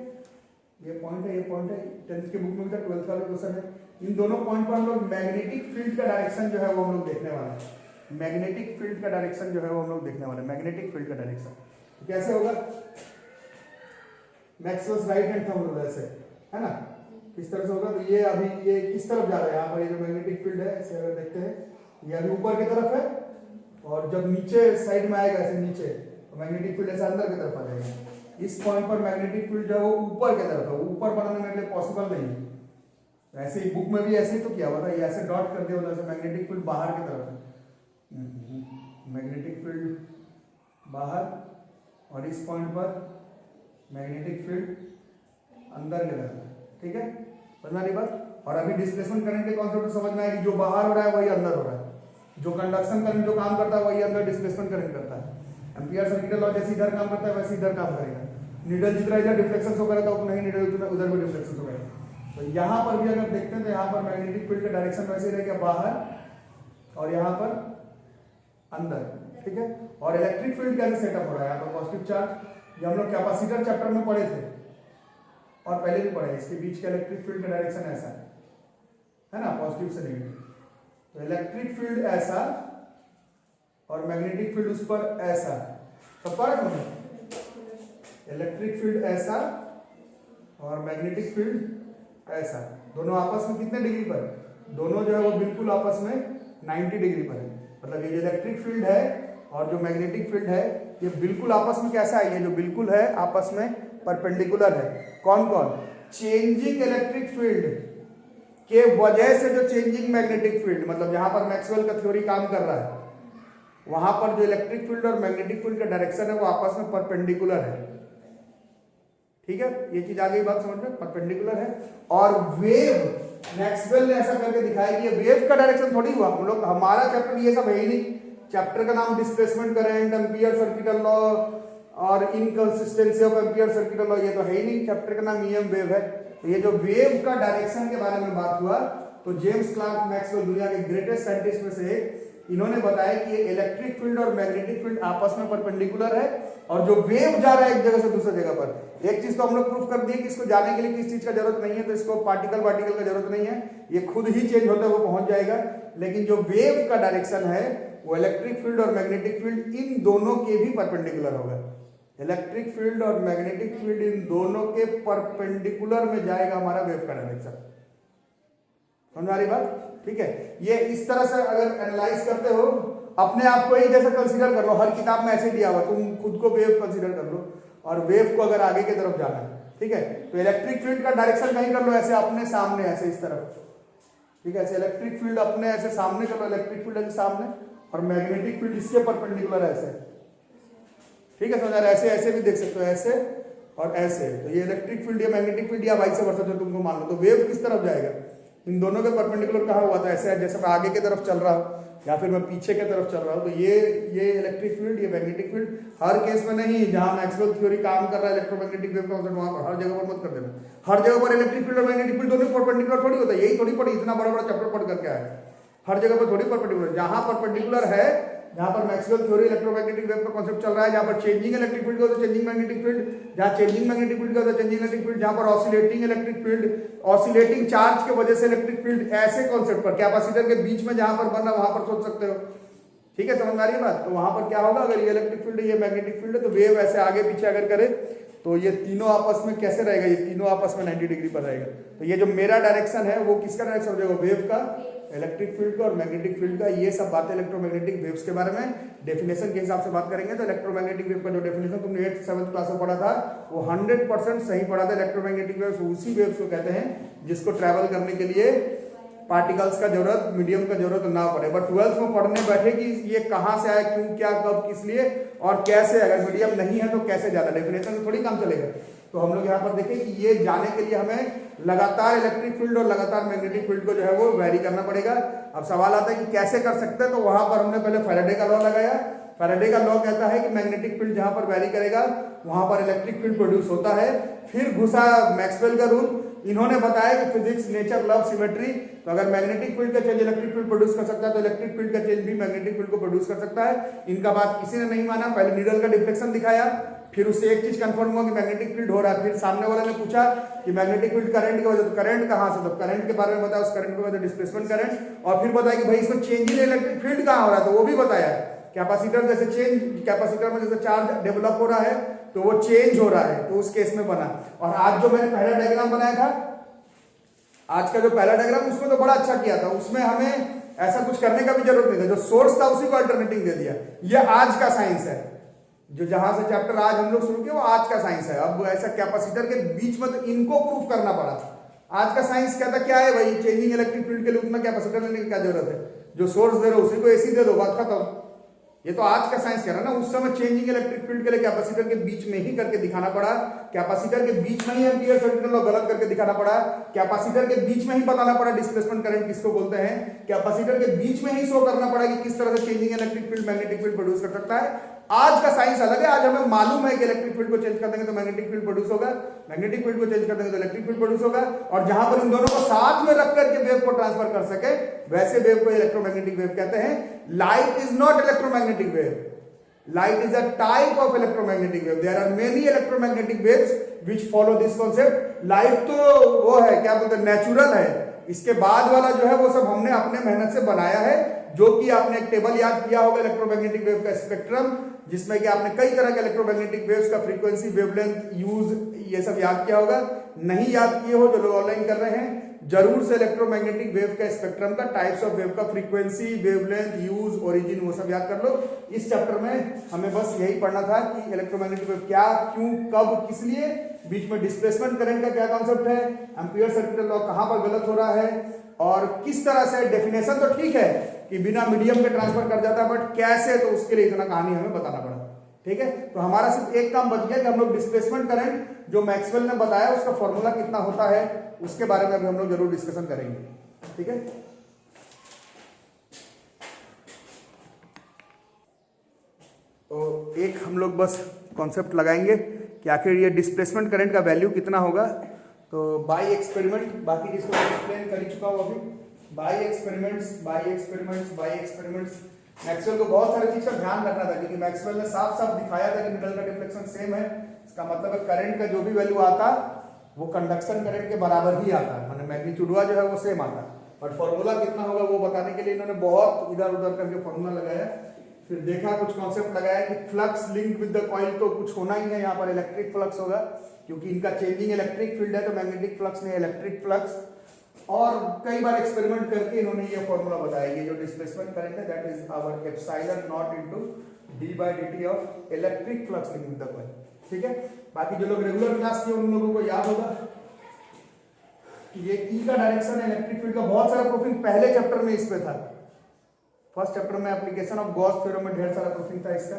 ये पॉइंट है, ये पॉइंट है, 10th के बुक में भी 12th का भी क्वेश्चन है। इन दोनों पॉइंट पर हम लोग मैग्नेटिक फील्ड का डायरेक्शन जो है वो हम लोग देखने वाले हैं। मैग्नेटिक फील्ड का डायरेक्शन जो है वो हम लोग देखने वाले हैं, मैग्नेटिक फील्ड का डायरेक्शन तो कैसे होगा, Maxwell's right hand thumb rule ऐसे, है ना, किस तरह से होगा। तो ये अभी ये किस तरफ जा रहा है, यहाँ पर ये जो मैग्नेटिक फील्ड है इसे अगर देखते हैं, ये अभी ऊपर की तरफ है, और जब नीचे साइड में आएगा ऐसे नीचे, तो मैग्नेटिक फील्ड ऐसे अंदर की तरफ आ जाएगा। इस पॉइंट पर मैग्नेटिक फील्ड जो है वो ऊपर की तरफ है, ऊपर बनाने मेरे लिए पॉसिबल नहीं है। ऐसे ही बुक में भी ऐसे ही तो किया हुआ था, ये ऐसे डॉट कर दिया होता है, मैग्नेटिक फील्ड बाहर की तरफ है, मैग्नेटिक फील्ड बाहर, और इस पॉइंट पर मैग्नेटिक फील्ड अंदर की तरफ, ठीक है, समझ रही बात। और अभी डिस्प्लेसमेंट करंट के कॉन्सेप्ट समझ में आएगी, जो बाहर हो रहा है वही अंदर हो रहा है, जो कंडक्शन करंट जो काम करता है वही अंदर डिस्प्लेसमेंट करंट करता है। एम्पियर सर्किट लॉ जैसे इधर काम करता है वैसे इधर काम करेगा। नीडल जितना इधर डिफ्लेक्शन होगा तो उतना ही नीडल उतना उधर भी डिफ्लेक्शन होगा। तो यहाँ पर भी अगर देखते हैं तो यहाँ पर मैग्नेटिक फील्ड का डायरेक्शन वैसे ही रहेगा, बाहर और यहाँ पर अंदर, ठीक है। और इलेक्ट्रिक फील्ड कैसे सेटअप हो रहा है, यहाँ पर पॉजिटिव चार्ज, ये हम लोग कैपेसिटर चैप्टर में पढ़े थे और पहले भी पढ़े, इसके बीच का इलेक्ट्रिक फील्ड का डायरेक्शन ऐसा है ना, पॉजिटिव से नेगेटिव। तो इलेक्ट्रिक फील्ड ऐसा और मैग्नेटिक फील्ड उस पर ऐसा, सब पढ़ा तुमने, इलेक्ट्रिक फील्ड ऐसा और मैग्नेटिक फील्ड ऐसा, दोनों आपस में कितने डिग्री पर, दोनों जो है वो बिल्कुल आपस में 90 डिग्री पर है। मतलब ये जो इलेक्ट्रिक फील्ड है और जो मैग्नेटिक फील्ड है ये बिल्कुल आपस में कैसा है, ये जो बिल्कुल है आपस में परपेंडिकुलर है। कौन कौन, चेंजिंग इलेक्ट्रिक फील्ड के वजह से जो चेंजिंग मैग्नेटिक फील्ड, मतलब जहां पर मैक्सवेल का थ्योरी काम कर रहा है वहां पर जो इलेक्ट्रिक फील्ड और मैग्नेटिक फील्ड का डायरेक्शन है वो आपस में परपेंडिकुलर है, ठीक है। ये चीज आ गई बात समझ में, परपेंडिकुलर है। और वेव, मैक्सवेल ने ऐसा करके दिखाया कि ये वेव का डायरेक्शन थोड़ी हुआ, हम लोग हमारा चैप्टर ये सब है ही नहीं। चैप्टर का नाम displacement current, Ampere circuit law और inconsistency of Ampere circuit law, ये तो है ही नहीं। चैप्टर का नाम ईएम वेव है। तो ये जो वेव का डायरेक्शन के बारे में बात हुआ तो जेम्स क्लार्क मैक्सवेल दुनिया के ग्रेटेस्ट साइंटिस्ट में से इन्होंने बताया कि ये इलेक्ट्रिक फील्ड और मैग्नेटिक फील्ड आपस में परपेंडिकुलर है और जो वेव जा रहा है एक जगह से दूसरी जगह पर, एक चीज तो हम लोग प्रूफ कर दिए कि इसको जाने के लिए किस चीज का जरूरत नहीं है, तो इसको पार्टिकल का जरूरत नहीं है, ये खुद ही चेंज होते हुए पहुंच जाएगा। लेकिन जो वेव का डायरेक्शन है वो इलेक्ट्रिक फील्ड और मैग्नेटिक फील्ड इन दोनों के भी परपेंडिकुलर होगा। इलेक्ट्रिक फील्ड और मैग्नेटिक फील्ड इन दोनों के परपेंडिकुलर में जाएगा हमारा वेव का डायरेक्शन। समझ आ रही बात, ठीक है। ये इस तरह से अगर एनालाइज करते हो, अपने आप को ही जैसे कंसीडर कर लो, हर किताब में ऐसे दिया हुआ, तुम खुद को वेव कंसीडर कर लो और वेव को अगर आगे की तरफ जाना है, ठीक है, तो इलेक्ट्रिक फील्ड का डायरेक्शन कहीं कर लो, ऐसे अपने सामने, ऐसे इस तरफ, ठीक है, ऐसे इलेक्ट्रिक फील्ड अपने ऐसे सामने कर लो, इलेक्ट्रिक फील्ड ऐसे सामने, और मैग्नेटिक फील्ड इसके परपेंडिकुलर ऐसे, ठीक है, समझ आ रहा है? ऐसे ऐसे भी देख सकते हो, ऐसे और ऐसे। तो ये इलेक्ट्रिक फील्ड या मैग्नेटिक फील्ड या वाइस वर्सा जो तुमको मान लो, तो वेव किस तरफ जाएगा, इन दोनों के परपेंडिकुलर कहाँ हुआ था, ऐसे जैसे मैं आगे की तरफ चल रहा हूँ या फिर मैं पीछे की तरफ चल रहा हूँ, तो ये इलेक्ट्रिक फील्ड, ये मैग्नेटिक फील्ड। हर केस में नहीं, जहां मैक्सवेल थ्योरी काम कर रहा है इलेक्ट्रोमैग्नेटिक वेव का कॉन्सेप्ट, वहां पर हर जगह पर मत कर देना। हर जगह पर इलेक्ट्रिक फील्ड और मैग्नेटिक फील्ड दोनों परपेंडिकुलर थोड़ी होता है, यही थोड़ी पढ़ी, इतना बड़ा बड़ा चैप्टर पढ़ करके आया। हर जगह पर थोड़ी परपेंडिकुलर, जहां परपेंडिकुलर है, जहां पर मैक्सवेल थ्योरी इलेक्ट्रोमैग्नेटिक वेव का कॉन्सेप्ट चल रहा है, जहां पर चेंजिंग इलेक्ट्रिक फील्ड का होता है चेंजिंग मैग्नेटिक फील्ड, जहां चेंजिंग मैग्नेटिक फील्ड का होता है चेंजिंग इलेक्ट्रिक फील्ड, जहां पर oscillating electric field, oscillating charge की वजह से इलेक्ट्रिक फील्ड, ऐसे कॉन्सेप्ट पर कैपेसिटर के बीच में जहां पर बना वहां पर सोच सकते हो। ठीक है, समझ आ रही है बात? तो वहां पर क्या होगा, अगर ये इलेक्ट्रिक फील्ड है, ये मैग्नेटिक फील्ड है, तो वेव ऐसे आगे पीछे अगर करे तो ये तीनों आपस में कैसे रहेगा, ये तीनों आपस में 90 डिग्री पर रहेगा। तो ये जो मेरा डायरेक्शन है वो किसका डायरेक्शन हो जाएगा, वेव का, इलेक्ट्रिक फील्ड का और मैग्नेटिक फील्ड का। ये सब बातें इलेक्ट्रोमैग्नेटिक वेव्स के बारे में डेफिनेशन के हिसाब से बात करेंगे। तो इलेक्ट्रोमैग्नेटिक वेव का जो डेफिनेशन तुमने 8th 7th क्लास में पढ़ा था वो 100% सही पढ़ा था। इलेक्ट्रोमैग्नेटिक वेव्स उसी वेव्स को कहते हैं जिसको ट्रैवल करने के लिए पार्टिकल्स का जरूरत, मीडियम का जरूरत ना पड़े। बट 12th में पढ़ने बैठे कि ये कहां से आया, क्यों, क्या, कब, किस लिए और कैसे, अगर मीडियम नहीं है तो कैसे ज्यादा, डेफिनेशन में थोड़ी काम चलेगा। तो हम लोग यहाँ पर देखें कि ये जाने के लिए हमें लगातार इलेक्ट्रिक फील्ड और लगातार मैग्नेटिक फील्ड को जो है वो वैरी करना पड़ेगा। अब सवाल आता है कि कैसे कर सकते हैं, तो वहां पर हमने पहले फैराडे का लॉ लगाया। फैराडे का लॉ कहता है कि मैग्नेटिक फील्ड जहां पर वैरी करेगा वहां पर इलेक्ट्रिक फील्ड प्रोड्यूस होता है। फिर घुसा मैक्सवेल का रूल, इन्होंने बताया कि फिजिक्स, नेचर, लव, सिमेट्री। तो अगर मैग्नेटिक फील्ड का चेंज इलेक्ट्रिक फील्ड प्रोड्यूस कर सकता है तो इलेक्ट्रिक फील्ड का चेंज भी मैग्नेटिक फील्ड को प्रोड्यूस कर सकता है। इनका बात किसी ने नहीं माना। पहले नीडल का डिफ्लेक्शन दिखाया, फिर उससे एक चीज कंफर्म हुआ कि मैग्नेटिक फील्ड हो रहा है। फिर सामने वाले ने पूछा कि मैग्नेटिक फील्ड करंट की वजह, तो करंट कहां से, तो करंट के बारे में बताया, उस करंट की वजह डिस्प्लेसमेंट करंट। और फिर बताया कि भाई इसमें चेंज इन इलेक्ट्रिक फील्ड कहां हो रहा है, तो वो भी बताया। कैपेसिटर जैसे चेंज, कैपेसिटर में जैसे चार्ज डेवलप हो रहा है तो वो चेंज हो रहा है, तो उस केस में बना। और आज जो मैंने पहला डायग्राम बनाया था, आज का जो पहला डायग्राम, उसमें तो बड़ा अच्छा किया था, उसमें हमें ऐसा कुछ करने का भी जरूरत नहीं था, जो सोर्स था उसी को अल्टरनेटिव दे दिया। ये आज का साइंस है, जो जहां से चैप्टर आज हम लोग शुरू किए वो आज का साइंस है। अब ऐसा कैपेसिटर के बीच में तो इनको प्रूफ करना पड़ा। आज का साइंस कहता क्या है भाई, चेंजिंग इलेक्ट्रिक फील्ड के लिए उतना कैपेसिटर लेने की क्या जरूरत है, जो सोर्स दे रहे हो उसी को एसी दे दो, बात खत्म। ये तो आज का साइंस कह रहा है ना। उस समय चेंजिंग इलेक्ट्रिक फील्ड के लिए कैपेसिटर के बीच में ही करके दिखाना पड़ा, कैपेसिटर के बीच में ही एम्पीयर सर्किट लॉ गलत करके दिखाना पड़ा, कैपेसिटर के बीच में ही बताना पड़ा डिस्प्लेसमेंट करंट किसको बोलते हैं, कैपेसिटर के बीच में ही शो करना पड़ा कि किस तरह से changing electric field magnetic field produce कर सकता है। आज का साइंस अलग है। आज हमें मालूम है कि इलेक्ट्रिक फील्ड को चेंज कर देंगे तो मैग्नेटिक फील्ड प्रोड्यूस होगा, मैग्नेटिक फील्ड को चेंज कर देंगे तो इलेक्ट्रिक फील्ड प्रोड्यूस होगा। और जहां पर इन दोनों को साथ में रख करके वेव को ट्रांसफर कर सके वैसे वेव को इलेक्ट्रोमैग्नेटिक वेव कहते हैं। Light is not electromagnetic wave, light is a type of electromagnetic wave. There are many electromagnetic waves which follow this concept. light तो वो है, क्या बोलते हैं, नेचुरल है। इसके बाद वाला जो है वो सब हमने अपने मेहनत से बनाया है, जो कि आपने एक टेबल याद किया होगा इलेक्ट्रोमैग्नेटिक वेव का स्पेक्ट्रम, जिसमें कि आपने कई तरह के इलेक्ट्रोमैग्नेटिक वेव्स का फ्रीक्वेंसी, वेवलेंथ, यूज, ये सब याद किया होगा। नहीं याद किए हो, जो लोग ऑनलाइन कर रहे हैं, जरूर से इलेक्ट्रोमैग्नेटिक वेव का स्पेक्ट्रम का, टाइप्स ऑफ वेव का, फ्रीक्वेंसी, वेवलेंथ, यूज, ओरिजिन, वो सब याद कर लो। इस चैप्टर में हमें बस यही पढ़ना था कि इलेक्ट्रोमैग्नेटिक वेव क्या, क्यों, कब, किस लिए, बीच में डिस्प्लेसमेंट करंट का क्या कॉन्सेप्ट है, एम्पीयर सर्किट लॉ कहां पर गलत हो रहा है, और किस तरह से। डेफिनेशन तो ठीक है कि बिना मीडियम के ट्रांसफर कर जाता है, बट कैसे, तो उसके लिए इतना कहानी हमें बताना पड़ा। ठीक है, तो हमारा सिर्फ एक काम बच गया कि हम लोग डिस्प्लेसमेंट करंट जो मैक्सवेल ने बताया उसका फॉर्मूला कितना होता है उसके बारे में अभी हम लोग जरूर डिस्कशन करेंगे। ठीक है, तो एक हम लोग बस कॉन्सेप्ट लगाएंगे कि आखिर ये डिस्प्लेसमेंट करंट का वैल्यू कितना होगा। तो बाय एक्सपेरिमेंट, बाकी जिसको मैं एक्सप्लेन कर चुका हूं अभी, बाय एक्सपेरिमेंट्स मैक्सवेल को बहुत सारी चीज का ध्यान रखना था, क्योंकि मैक्सवेल ने साफ साफ दिखाया था कि नीडल का डिफ्लेक्शन सेम है। इसका मतलब है करंट का जो भी वैल्यू आता वो कंडक्शन करंट के बराबर ही आता है, माने मैग्नीट्यूडवा जो है वो सेम आता है। बट फॉर्मूला कितना होगा वो बताने के लिए इन्होंने बहुत इधर उधर करके फॉर्मूला लगाया। फिर देखा, कुछ कॉन्सेप्ट लगाया कि flux link with the coil, तो कुछ होना ही है यहाँ पर, इलेक्ट्रिक फ्लक्स होगा, क्योंकि इनका चेंजिंग इलेक्ट्रिक फील्ड है, तो मैग्नेटिक फ्लक्स नहीं, इलेक्ट्रिक फ्लक्स। और कई बार एक्सपेरिमेंट करके इन्होंने ये फॉर्मूला बताया, ये जो डिस्प्लेसमेंट करंट है that is our epsilon naught into D by dt of electric flux link with the coil. ठीक है, बाकी जो लोग रेगुलर क्लास किए उन लोगों को याद होगा कि ये ई का डायरेक्शन है इलेक्ट्रिक फील्ड का। बहुत सारा प्रूफिंग पहले चैप्टर में इस पे था, फर्स्ट चैप्टर में एप्लीकेशन ऑफ गॉस थ्योरम में ढेर सारा प्रूफिंग था इसका।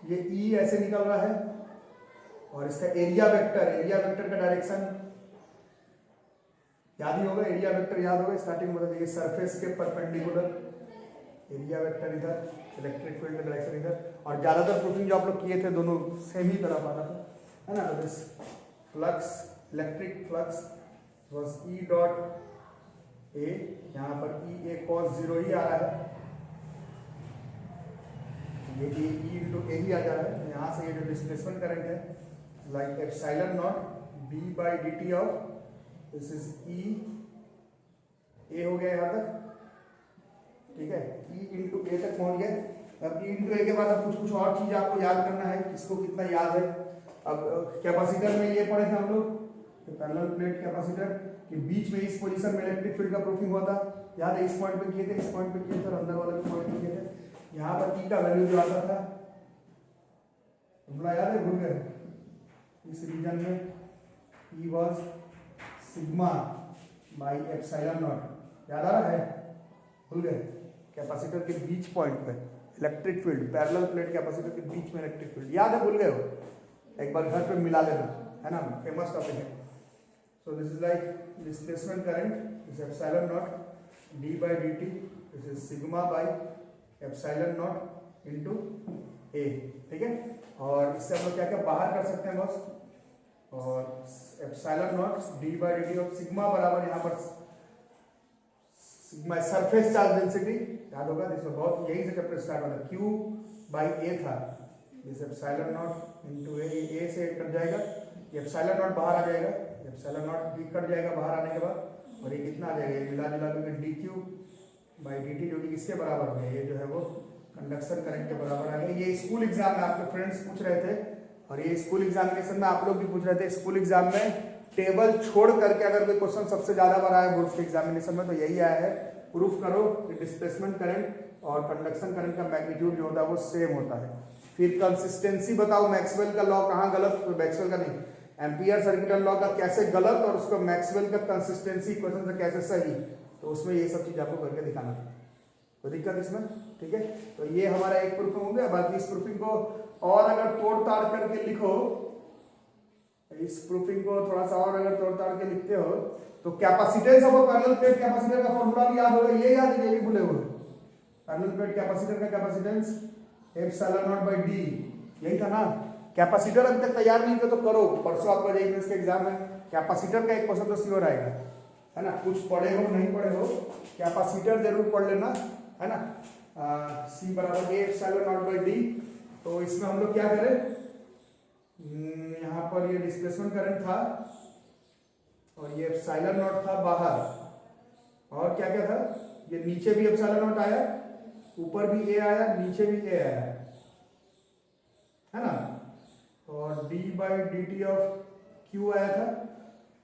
ये ई ऐसे निकल रहा है और इसका एरिया वेक्टर का डायरेक्शन याद ही होगा, एरिया वेक्टर याद होगा स्टार्टिंग में, देखिए सरफेस के परपेंडिकुलर एरिया वेक्टर इधर, इलेक्ट्रिक फील्ड का डायरेक्शन इधर। और ज्यादातर प्रूफिंग जो आप लोग किए थे दोनों सेम ही तरफ आ रहा था, है ना। तो this flux, electric flux was E dot A, यहाँ पर ई ए कॉस 0 ही आ रहा है, ये ई इंटू ए ही आ जा रहा है। यहाँ से ये जो डिस्प्लेसमेंट करंट है like epsilon naught B by D T of, this is E A हो गया यहाँ तक, ठीक है, ई इंटू ए तक पहुंच गए। अब ई इंटू ए के बाद अब कुछ और चीज आपको याद करना है, किसको कितना याद है। अब कैपेसिटर में ये पढ़े थे हम लोग, पैरेलल प्लेट कैपेसिटर के बीच में इस पोजीशन में इलेक्ट्रिक फील्ड का प्रूफिंग हुआ था, याद है, इस पॉइंट पे किए थे, इस पॉइंट पे किए थे और अंदर वाले पॉइंट पे किए थे। यहाँ पर ई का वैल्यू जो आता था याद है, भूल गए, इस रीजन में E was sigma by epsilon naught, याद आ रहा है, भूल गए। कैपेसिटर के बीच पॉइंट पे electric field, parallel plate capacitor के बीच में इलेक्ट्रिक फील्ड, याद है, भूल गए हो, एक बार घर पे मिला लेना, है ना, फेमस टॉपिक है। So this is like displacement current is epsilon naught D by D T, this is sigma by epsilon naught into A, ठीक है। और इससे हम लोग क्या क्या बाहर कर सकते हैं बॉस, और epsilon naught D by D T of sigma बराबर यहाँ पर सिग्मा सरफेस चार्ज डेंसिटी, याद होगा, इसमें बहुत यही से चैप्टर स्टार्ट होता है, क्यू बाई ए था, दिस एप्सिलॉन नॉट इनटू ए से कट जाएगा, ये एप्सिलॉन नॉट बाहर आ जाएगा, एप्सिलॉन नॉट भी कट जाएगा बाहर आने के बाद, और ये कितना आ जाएगा, ये मिला जुला के D Q by D T, जो कि किसके बराबर है, ये जो है वो कंडक्शन करंट के बराबर आ गया। ये स्कूल एग्जाम में आपके फ्रेंड्स पूछ रहे थे, और ये स्कूल एग्जामिनेशन में आप लोग भी पूछ रहे थे, स्कूल एग्जाम में टेबल छोड़ करके अगर कोई क्वेश्चन सबसे ज्यादा बार आया बोर्ड के एग्जामिनेशन में तो यही आया है, प्रूफ करो कि डिस्प्लेसमेंट करंट और कंडक्शन करंट का मैग्नीट्यूड जो होता है वो सेम होता है। फिर कंसिस्टेंसी बताओ, मैक्सवेल का लॉ कहाँ गलत, मैक्सवेल का नहीं, एम्पियर सर्किटल लॉ का कैसे गलत और उसको मैक्सवेल का कंसिस्टेंसी इक्वेशन से कैसे सही, तो उसमें ये सब चीज आपको करके दिखाना था, कोई दिक्कत इसमें, ठीक है। तो ये हमारा एक प्रूफिंग हो गया। बाकी इस प्रूफिंग को और अगर तोड़ ताड़ करके लिखो, इस प्रूफिंग को थोड़ा सा और अगर तोड़ ताड़ के लिखते हो तो capacitance of parallel plate capacitor का फॉर्मूला भी याद होगा, ये याद है, ये भी भूले हुए, पैरेलल प्लेट कैपेसिटर का capacitance epsilon naught by D, यही था ना। कैपेसिटर अभी तक तैयार नहीं किया तो करो, परसों आपका जेईई मेंस के एग्जाम में कैपेसिटर का एक क्वेश्चन तो श्योर आएगा, है ना, कुछ पढ़े हो नहीं पढ़े हो, कैपेसिटर जरूर पढ़ लेना, है ना। सी बराबर A epsilon naught by D. तो इसमें हम लोग क्या करें, यहाँ पर ये डिस्प्लेसमेंट करंट था और ये एप्सिलॉन नॉट था बाहर, और क्या क्या था, ये नीचे भी एप्सिलॉन नॉट आया, ऊपर भी ए आया, नीचे भी ए आया, है ना, और D by D T of Q आया था,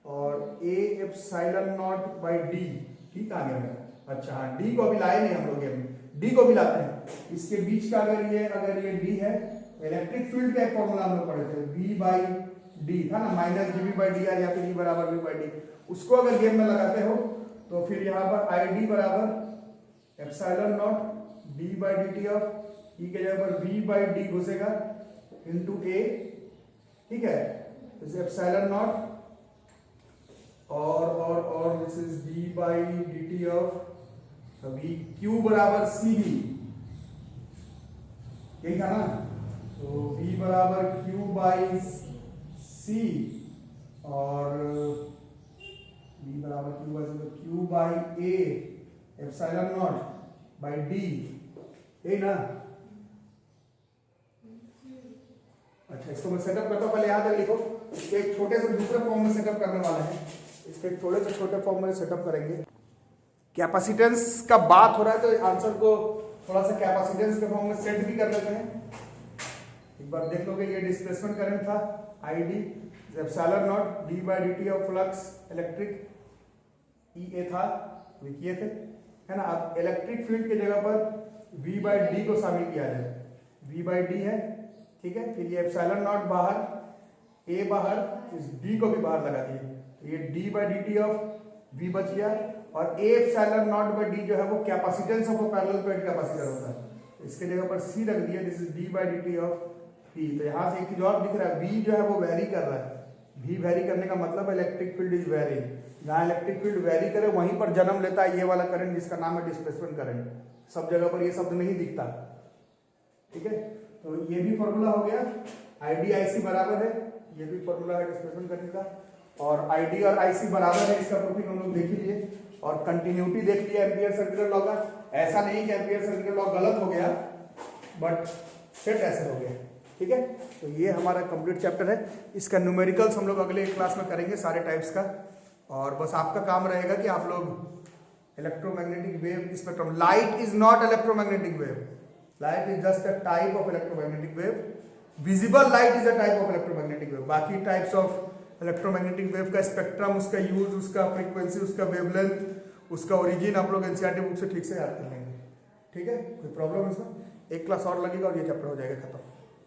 और A epsilon naught by D, ठीक आ गया मेरा। अच्छा हाँ, डी को अभी लाए नहीं हम लोग, ये डी को भी लाते हैं। इसके बीच का अगर ये डी है, इलेक्ट्रिक फील्ड का एक फॉर्मूला हम लोग पढ़े थे, बी बाई डी था ना, minus D B by D R या फिर ई बराबर बी बाई डी, उसको अगर गेम में लगाते हो तो फिर यहाँ पर आई डी बराबर epsilon naught D by D T of E के जगह पर बी बाई डी घुसेगा इनटू ए, ठीक है, एप्सिलॉन नॉट और this is D by D T of V Q बराबर सी बी, यही था ना, तो v बराबर q बाई सी और v बराबर q by A epsilon naught by D, यही ना। अच्छा, इसको मैं सेटअप करता हूँ, पहले याद है लिखो, इसके एक छोटे से दूसरे फॉर्म में सेटअप करने वाले हैं, इसके एक थोड़े से छोटे फॉर्म में सेटअप करेंगे। कैपेसिटेंस का बात हो रहा है तो आंसर को थोड़ा सा कैपेसिटेंस के फॉर्म में सेट भी कर लेते हैं। एक बार देख लोगे, ये डिस्प्लेसमेंट करंट था I D epsilon naught D by D T of flux electric E A था, वे किए थे, है ना। अब इलेक्ट्रिक फील्ड की जगह पर वी बाई डी को शामिल किया जाए, वी बाई डी है, ठीक है, फिर ये एप्सिलॉन नॉट बाहर, ए बाहर, इस डी को भी बाहर लगा दिए, तो ये D by D T of V बच गया, और A epsilon naught by D जो है वो capacitance of a parallel plate capacitor होता है, इसके जगह पर सी रख दिया, this is D by D T of P। तो यहाँ से एक चीज और दिख रहा है, V जो है वो वेरी कर रहा है। V वेरी करने का मतलब इलेक्ट्रिक फील्ड इज वेरी। जहाँ इलेक्ट्रिक फील्ड वेरी करे वहीं पर जन्म लेता है ये वाला करंट जिसका नाम है डिस्प्लेसमेंट करंट। सब जगह पर ये शब्द नहीं दिखता। ठीक है, तो ये भी फॉर्मूला हो गया। ID IC बराबर है, ये भी फॉर्मूला है डिस्प्लेसमेंट करंट का। और ID और IC बराबर है, इसका प्रूफिंग हम लोग देख ही लिए। और कंटिन्यूटी देख लिया एम्पियर सर्कुलर लॉ का। ऐसा नहीं कि एम्पियर सर्कुलर लॉ गलत हो गया, बट सेट ऐसे हो गया। ठीक है, तो ये हमारा कंप्लीट चैप्टर है। इसका न्यूमेरिकल्स हम लोग अगले क्लास में करेंगे सारे टाइप्स का। और बस आपका काम रहेगा कि आप लोग electromagnetic wave spectrum, light is not electromagnetic wave, light is just a type of electromagnetic wave. Visible light is a type of electromagnetic wave. बाकी टाइप्स ऑफ इलेक्ट्रोमैग्नेटिक वेव का स्पेक्ट्रम, उसका यूज, उसका फ्रीक्वेंसी, उसका wavelength, उसका origin आप लोग NCERT book से ठीक से याद कर लेंगे। ठीक है, कोई प्रॉब्लम इसमें? एक क्लास और लगेगा और ये चैप्टर हो जाएगा खत्म।